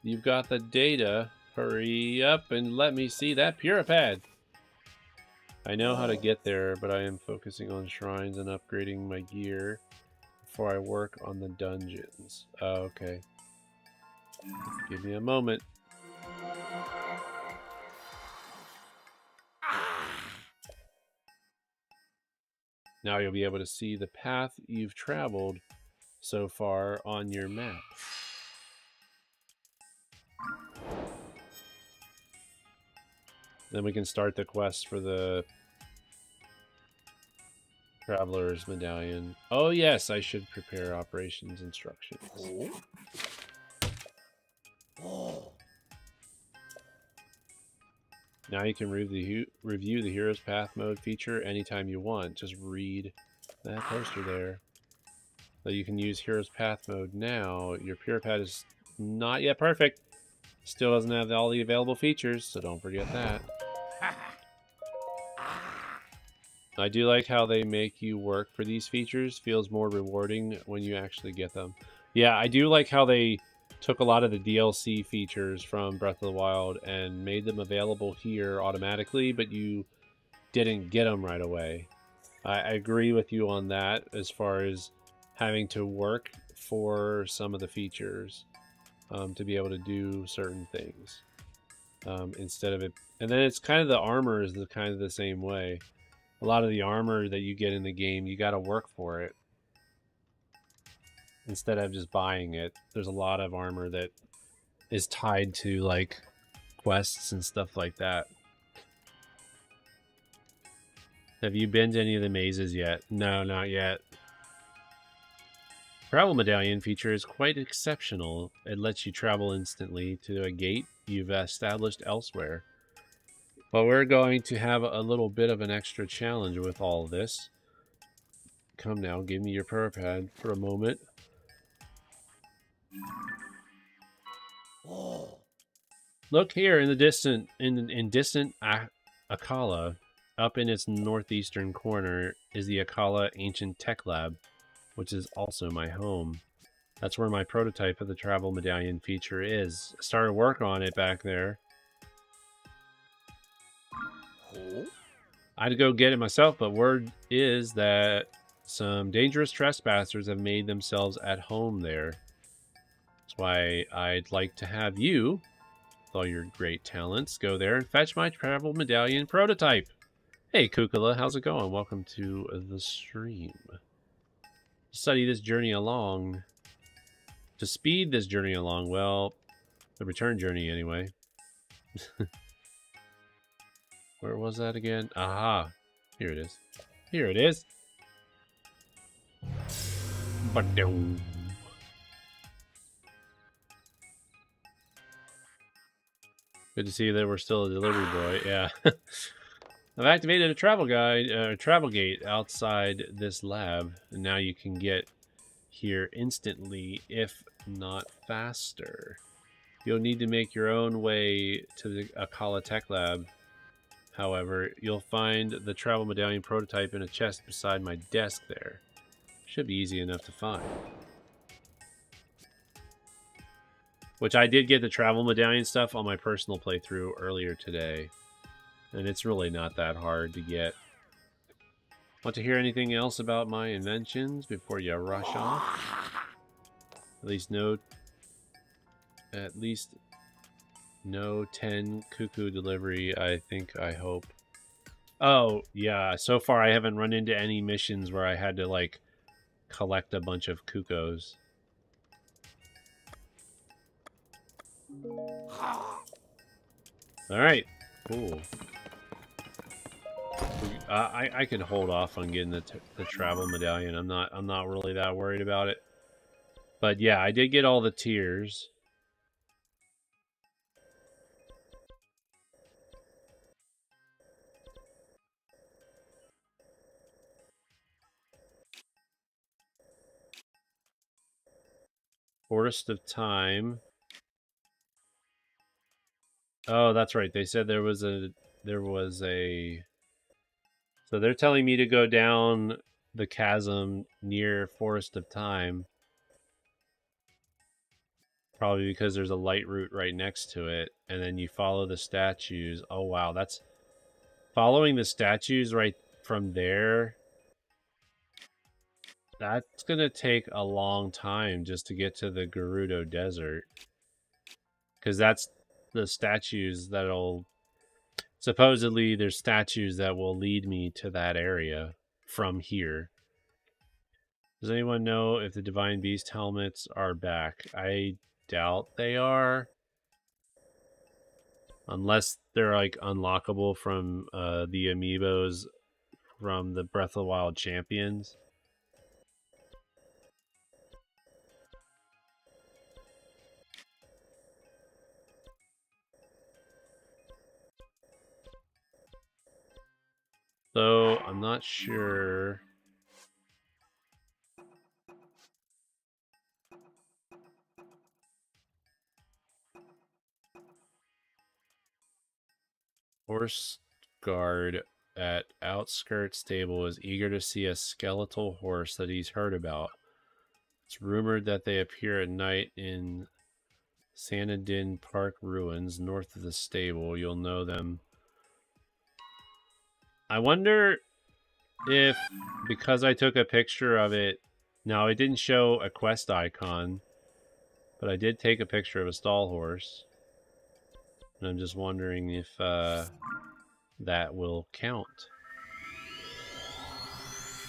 A: You've got the data. Hurry up and let me see that Puripad. I know how to get there, but I am focusing on shrines and upgrading my gear before I work on the dungeons. Oh, okay. Give me a moment. Now you'll be able to see the path you've traveled so far on your map. Then we can start the quest for the Traveler's Medallion. Oh yes, I should prepare operations instructions. Now you can review the Hero's Path mode feature anytime you want. Just read that poster there. So you can use Hero's Path mode now. Your Puripad is not yet perfect. Still doesn't have all the available features, so don't forget that. I do like how they make you work for these features. Feels more rewarding when you actually get them. Yeah, I do like how they took a lot of the DLC features from Breath of the Wild and made them available here automatically, but you didn't get them right away. I agree with you on that as far as having to work for some of the features to be able to do certain things instead of it. And then it's kind of the armor is kind of the same way. A lot of the armor that you get in the game, you got to work for it instead of just buying it. There's a lot of armor that is tied to like quests and stuff like that. Have you been to any of the mazes yet? No, not yet. Travel medallion feature is quite exceptional. It lets you travel instantly to a gate you've established elsewhere. But we're going to have a little bit of an extra challenge with all of this. Come now, give me your prayer pad for a moment. Look here in the distant Akala. Up in its northeastern corner is the Akala Ancient Tech Lab, which is also my home. That's where my prototype of the travel medallion feature is. I started work on it back there. I'd go get it myself, but word is that some dangerous trespassers have made themselves at home there. That's why I'd like to have you, with all your great talents, go there and fetch my travel medallion prototype. Hey, Kukula, how's it going? Welcome to the stream. Study this journey along. To speed this journey along, well, the return journey anyway. Where was that again? Aha. Here it is. Here it is. Ba-dum. Good to see that we're still a delivery boy. Yeah. I've activated a travel guide, travel gate outside this lab, and now you can get here instantly, if not faster. You'll need to make your own way to the Akala Tech Lab. However, you'll find the travel medallion prototype in a chest beside my desk there. Should be easy enough to find. Which I did get the travel medallion stuff on my personal playthrough earlier today. And it's really not that hard to get. Want to hear anything else about my inventions before you rush off? At least no 10 cuckoo delivery, I hope. Oh, yeah. So far, I haven't run into any missions where I had to, like, collect a bunch of cuckoos. Alright. Cool. I can hold off on getting the travel medallion. I'm not really that worried about it. But yeah, I did get all the tiers. Forest of Time. Oh, that's right. They said there was a so they're telling me to go down the chasm near Forest of Time. Probably because there's a light route right next to it, and then you follow the statues. Oh wow, that's following the statues right from there. That's gonna take a long time just to get to the Gerudo Desert. Because that's the statues that'll... Supposedly, there's statues that will lead me to that area from here. Does anyone know if the Divine Beast helmets are back? I doubt they are. Unless they're, like, unlockable from the amiibos from the Breath of the Wild champions. So, I'm not sure. Horse guard at outskirts stable is eager to see a skeletal horse that he's heard about. It's rumored that they appear at night in Sanadin Park ruins north of the stable. You'll know them. I wonder if, because I took a picture of it, now it didn't show a quest icon, but I did take a picture of a stall horse. And I'm just wondering if that will count.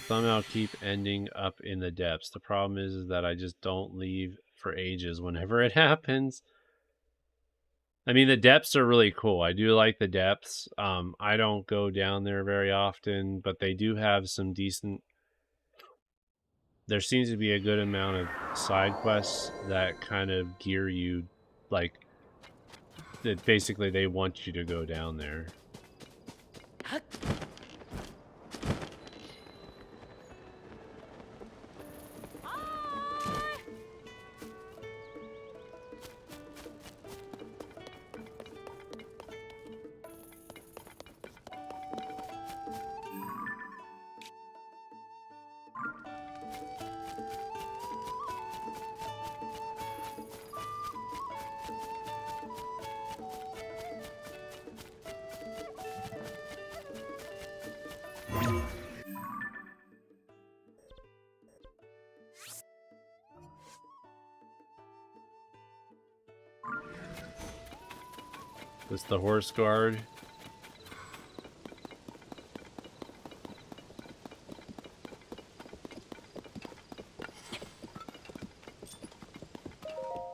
A: Somehow keep ending up in the depths. The problem is that I just don't leave for ages whenever it happens. I mean, the depths are really cool. I do like the depths. I don't go down there very often, but they do have some decent. There seems to be a good amount of side quests that kind of gear you, like that. Basically, they want you to go down there. This the horse guard.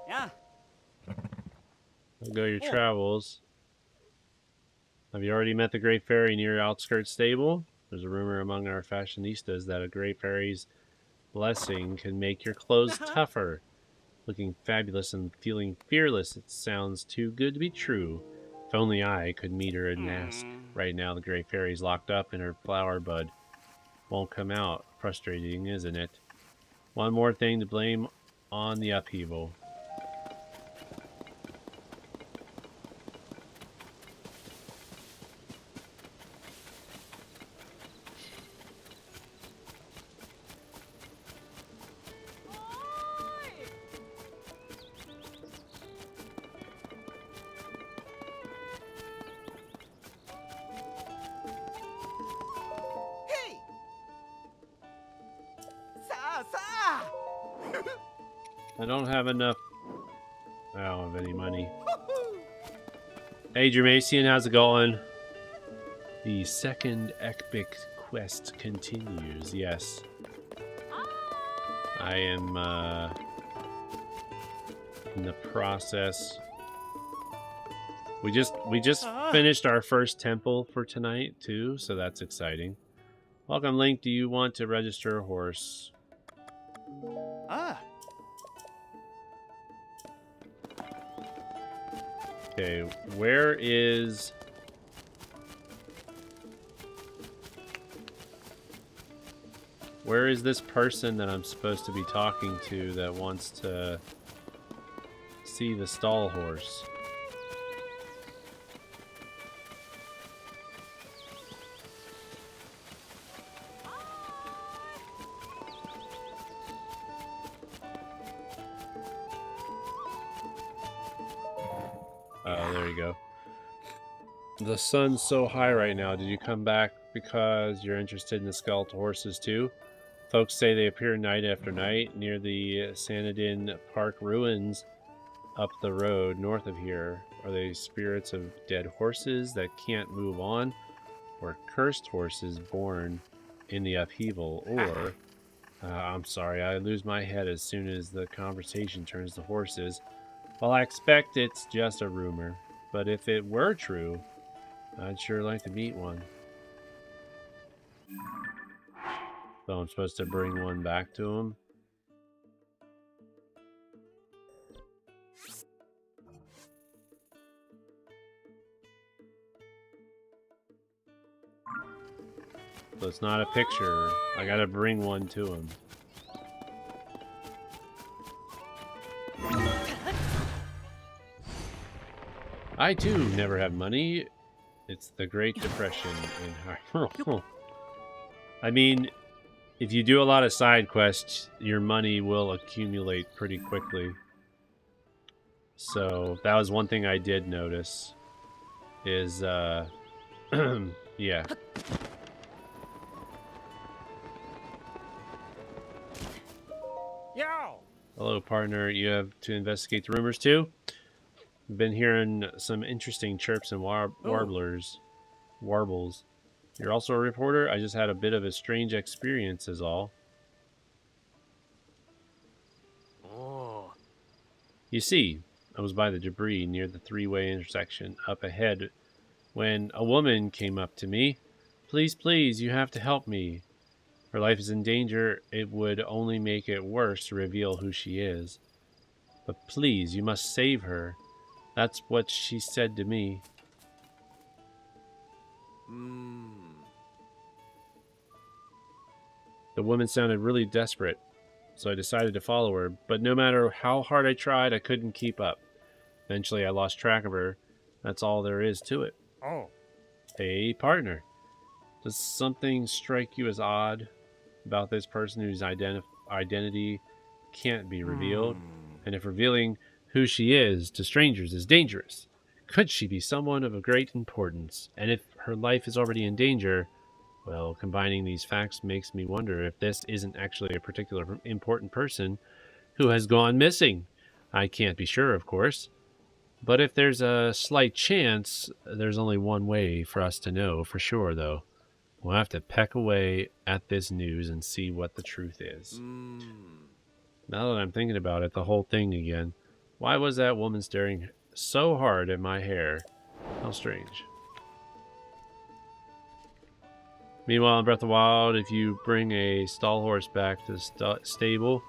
F: Yeah.
A: Go your travels. Have you already met the Great Fairy near Outskirts Stable? There's a rumor among our fashionistas that a Great Fairy's blessing can make your clothes tougher. Looking fabulous and feeling fearless, it sounds too good to be true. If only I could meet her and ask. Right now, the Great Fairy's locked up in her flower bud. Won't come out. Frustrating, isn't it? One more thing to blame on the upheaval.
F: Hey! Sa!
A: I don't have enough. I don't have any money. Hey, Germasian, how's it going? The second epic quest continues. Yes, I am in the process. We just finished our first temple for tonight too, so that's exciting. Welcome, Link. Do you want to register a horse? Okay, where is... Where is this person that I'm supposed to be talking to that wants to see the stall horse? Oh, there you go. The sun's so high right now. Did you come back because you're interested in the skeletal horses too? Folks say they appear night after night near the Sanadin Park ruins up the road north of here. Are they spirits of dead horses that can't move on? Or cursed horses born in the upheaval? Or, I'm sorry, I lose my head as soon as the conversation turns to horses. Well, I expect it's just a rumor. But if it were true, I'd sure like to meet one. So I'm supposed to bring one back to him? So it's not a picture. I gotta bring one to him. I too never have money. It's the Great Depression in Hyrule. I mean, if you do a lot of side quests, your money will accumulate pretty quickly. So that was one thing I did notice. Is yeah.
F: Yo!
A: Hello, partner. You have to investigate the rumors too? Been hearing some interesting chirps and warblers. Warbles. You're also a reporter? I just had a bit of a strange experience is all.
F: Oh.
A: You see, I was by the debris near the three-way intersection up ahead when a woman came up to me. Please, please, you have to help me. Her life is in danger. It would only make it worse to reveal who she is. But please, you must save her. That's what she said to me. The woman sounded really desperate, so I decided to follow her, but no matter how hard I tried, I couldn't keep up. Eventually, I lost track of her. That's all there is to it.
E: Oh.
A: Hey, partner. Does something strike you as odd about this person whose identity can't be revealed? And if revealing who she is to strangers is dangerous, could she be someone of a great importance? And if her life is already in danger, well, combining these facts makes me wonder if this isn't actually a particular important person who has gone missing. I can't be sure, of course. But if there's a slight chance, there's only one way for us to know for sure, though. We'll have to peck away at this news and see what the truth is. Now that I'm thinking about it, the whole thing again. Why was that woman staring so hard at my hair? How strange. Meanwhile, in Breath of the Wild, if you bring a stall horse back to the stable,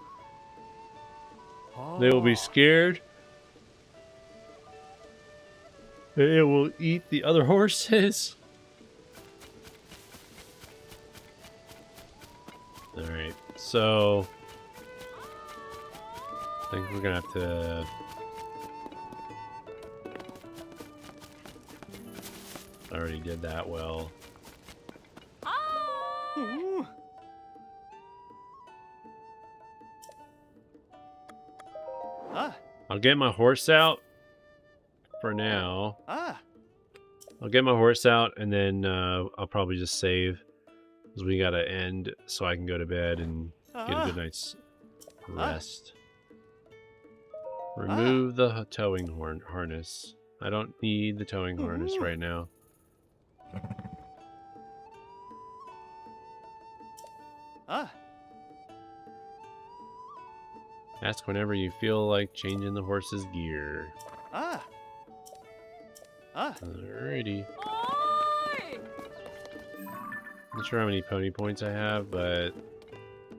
A: they will be scared. It will eat the other horses. Alright, so I think we're gonna have to I already did that well. I'll get my horse out for now. I'll get my horse out and then I'll probably just save because we gotta end so I can go to bed and get a good night's rest. Remove the towing harness. I don't need the towing harness right now. Ask whenever you feel like changing the horse's gear. Alrighty. Not sure how many pony points I have, but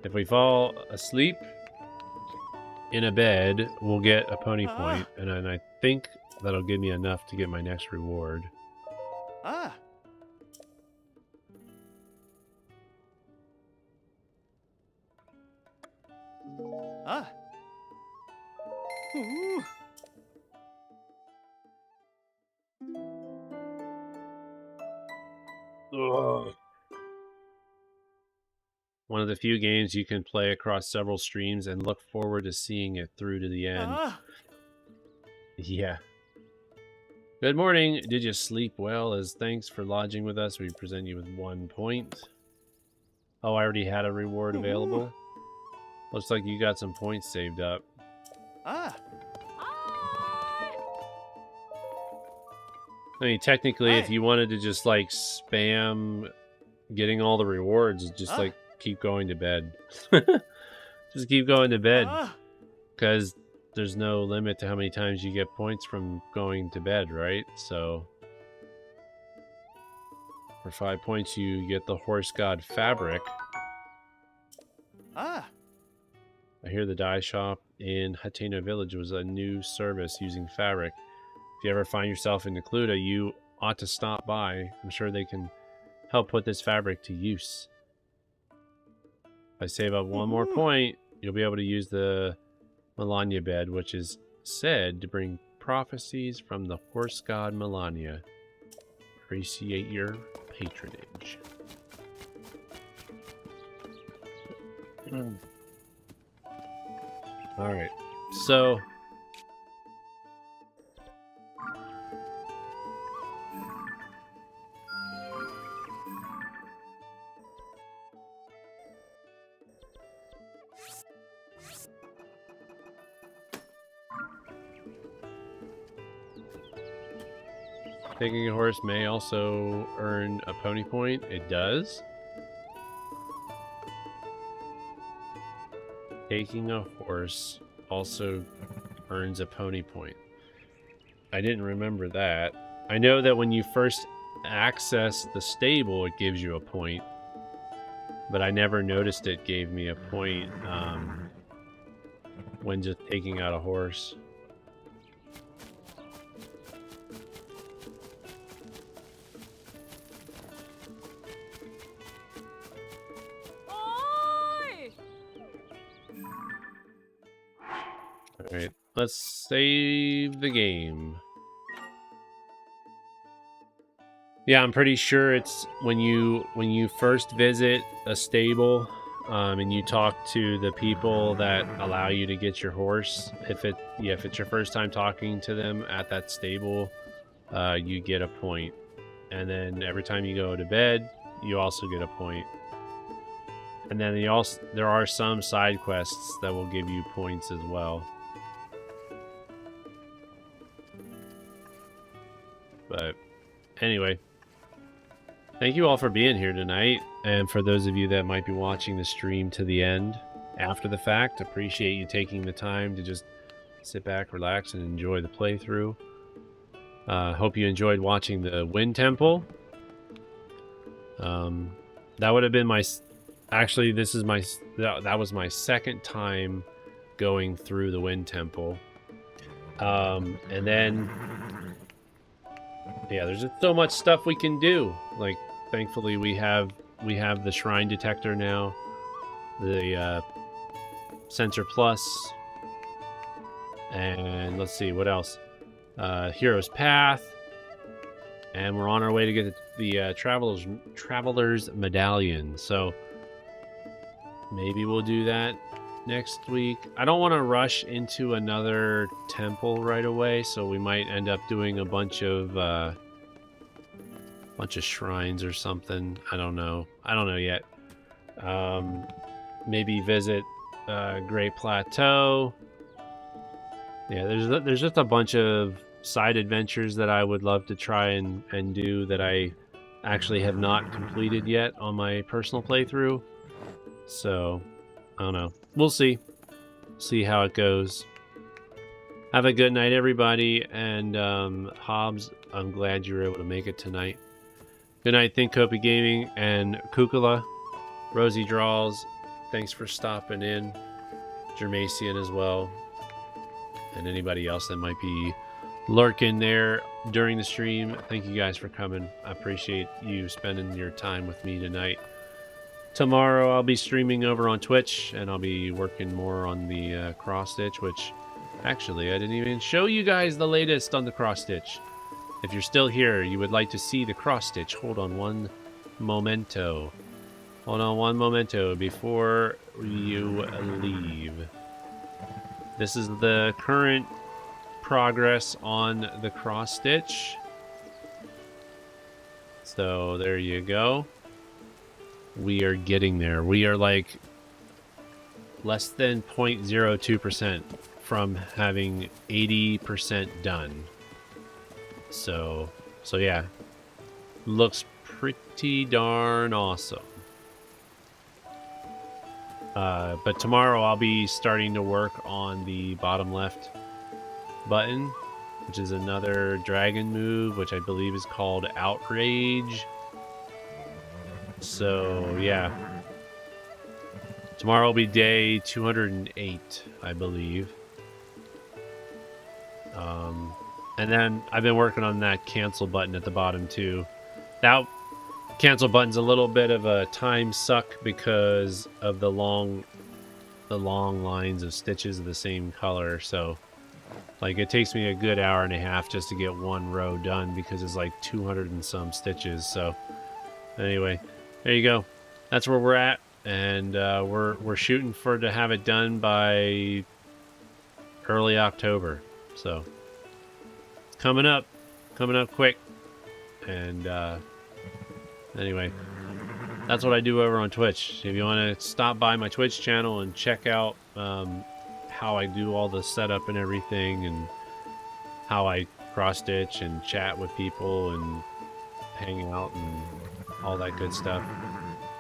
A: if we fall asleep in a bed, we'll get a pony point, and then I think that'll give me enough to get my next reward. Ugh. One of the few games you can play across several streams and look forward to seeing it through to the end. Yeah. Good morning. Did you sleep well? As thanks for lodging with us, we present you with 1 point. Oh, I already had a reward available. Looks like you got some points saved up. I mean, technically, if you wanted to just, like, spam getting all the rewards, just, like, keep going to bed. Just keep going to bed. Because there's no limit to how many times you get points from going to bed, right? So, for 5 points, you get the Horse God Fabric. I hear the dye shop in Hateno Village was a new service using fabric. If you ever find yourself in Necluda, you ought to stop by. I'm sure they can help put this fabric to use. If I save up one more point, you'll be able to use the Melania bed, which is said to bring prophecies from the horse god Melania. Appreciate your patronage. Alright, so taking a horse may also earn a pony point. It does. Taking a horse also earns a pony point. I didn't remember that. I know that when you first access the stable, it gives you a point, but I never noticed it gave me a point when just taking out a horse. Alright, let's save the game. Yeah, I'm pretty sure it's when you first visit a stable, and you talk to the people that allow you to get your horse. If it's your first time talking to them at that stable, you get a point, and then every time you go to bed, you also get a point. And then there are some side quests that will give you points as well. But anyway, thank you all for being here tonight, and for those of you that might be watching the stream to the end after the fact, appreciate you taking the time to just sit back, relax, and enjoy the playthrough. Hope you enjoyed watching the Wind Temple. That would have been my... Actually, this is my... That was my second time going through the Wind Temple. And then... Yeah, there's just so much stuff we can do. Like, thankfully, we have the Shrine Detector now. The Sensor Plus. And let's see, what else? Hero's Path. And we're on our way to get the Traveler's Medallion. So maybe we'll do that next week. I don't want to rush into another temple right away, so we might end up doing a bunch of shrines or something. I don't know yet. Maybe visit Great Plateau. Yeah, there's just a bunch of side adventures that I would love to try and do that I actually have not completed yet on my personal playthrough. So, I don't know. We'll see. See how it goes. Have a good night, everybody. And Hobbs, I'm glad you were able to make it tonight. Good night, Think Copy Gaming and Kukula. Rosie Draws, thanks for stopping in. Germasian as well. And anybody else that might be lurking there during the stream, thank you guys for coming. I appreciate you spending your time with me tonight. Tomorrow I'll be streaming over on Twitch, and I'll be working more on the cross-stitch, which actually I didn't even show you guys the latest on the cross-stitch. If you're still here, you would like to see the cross-stitch, hold on one momento. Hold on one momento before you leave. This is the current progress on the cross-stitch. So there you go. We are getting there. We are like less than 0.02% from having 80% done. So yeah, looks pretty darn awesome. But tomorrow I'll be starting to work on the bottom left button, which is another dragon move, which I believe is called Outrage. So yeah, tomorrow will be day 208, I believe. And then I've been working on that cancel button at the bottom too. That cancel button's a little bit of a time suck because of the long lines of stitches of the same color. So like it takes me a good hour and a half just to get one row done because it's like 200 and some stitches. So anyway, there you go. That's where we're at, and we're shooting for to have it done by early October. So it's coming up quick. And anyway, that's what I do over on Twitch. If you want to stop by my Twitch channel and check out how I do all the setup and everything, and how I cross stitch and chat with people and hang out and all that good stuff,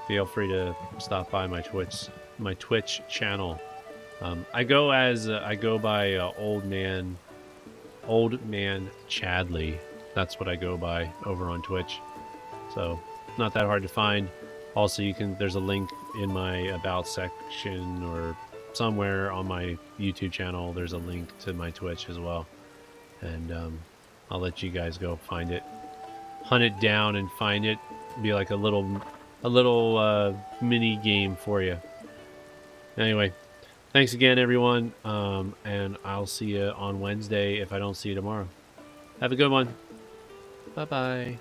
A: feel free to stop by my Twitch channel. I go by Old Man Old Man Chadley. That's what I go by over on Twitch. So not that hard to find. Also, there's a link in my about section or somewhere on my YouTube channel. There's a link to my Twitch as well. And I'll let you guys go find it. Hunt it down and find it. Be like a little mini game for you. Anyway, thanks again, everyone. And I'll see you on Wednesday if I don't see you tomorrow. Have a good one. Bye-bye.